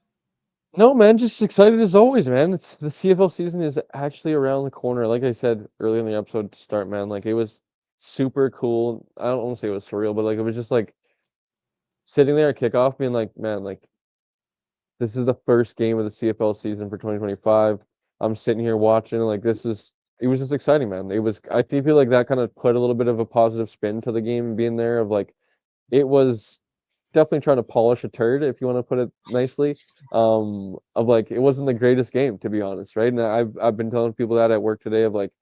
No, man, just excited as always, man. It's the CFL season is actually around the corner. Like I said earlier in the episode to start, man, like it was super cool. I don't want to say it was surreal, but like it was just like sitting there at kickoff being like, man, like this is the first game of the CFL season for 2025. I'm sitting here watching, like it was just exciting, man. I feel like that kind of put a little bit of a positive spin to the game being there, of like, it was definitely trying to polish a turd, if you want to put it nicely. Of like, it wasn't the greatest game, to be honest, right? And I've been telling people that at work today, of like,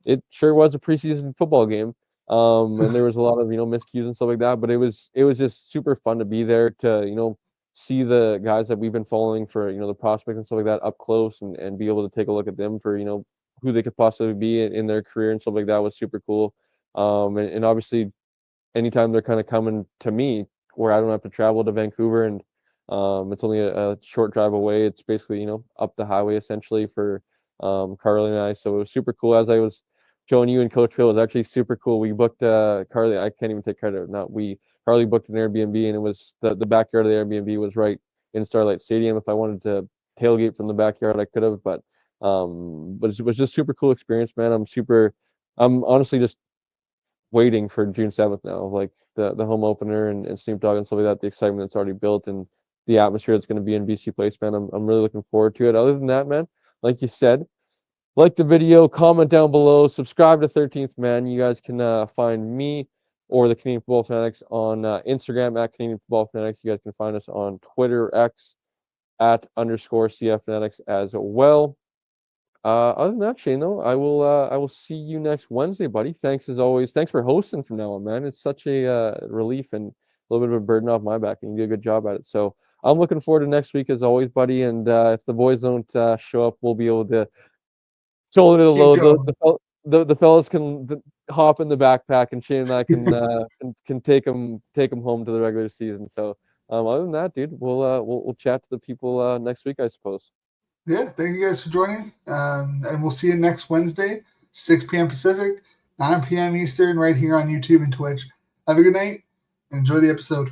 it sure was a preseason football game. And there was a lot of miscues and stuff like that, but it was just super fun to be there, to see the guys that we've been following for, the prospects and stuff like that up close, and be able to take a look at them for, who they could possibly be in their career and stuff like that was super cool. And obviously anytime they're kind of coming to me where I don't have to travel to Vancouver, and it's only a short drive away. It's basically, up the highway essentially for Carly and I. So it was super cool. As I was showing you and Coach Phil, it was actually super cool. We booked Carly. I can't even take credit. Not we. Carly booked an Airbnb, and it was the backyard of the Airbnb was right in Starlight Stadium. If I wanted to tailgate from the backyard, I could have, but it was just super cool experience, man. I'm honestly just waiting for June 7th now, like the home opener and Snoop Dogg and stuff like that, the excitement that's already built and the atmosphere that's going to be in BC Place, man. I'm really looking forward to it. Other than that, man, like you said, like the video, comment down below, subscribe to 13th Man. You guys can find me or the Canadian Football Fanatics on Instagram at Canadian Football Fanatics. You guys can find us on Twitter, X at _CF Fanatics as well. Other than that, Shane, though, I will see you next Wednesday, buddy. Thanks as always. Thanks for hosting from now on, man. It's such a relief and a little bit of a burden off my back, and you do a good job at it. So I'm looking forward to next week as always, buddy. And if the boys don't show up, we'll be able to shoulder the Keep load. going. The fellas can hop in the backpack, and Shane and I can take them home to the regular season. So other than that, dude, we'll chat to the people next week, I suppose. Yeah, thank you guys for joining. And we'll see you next Wednesday, 6 p.m. Pacific, 9 p.m. Eastern, right here on YouTube and Twitch. Have a good night and enjoy the episode.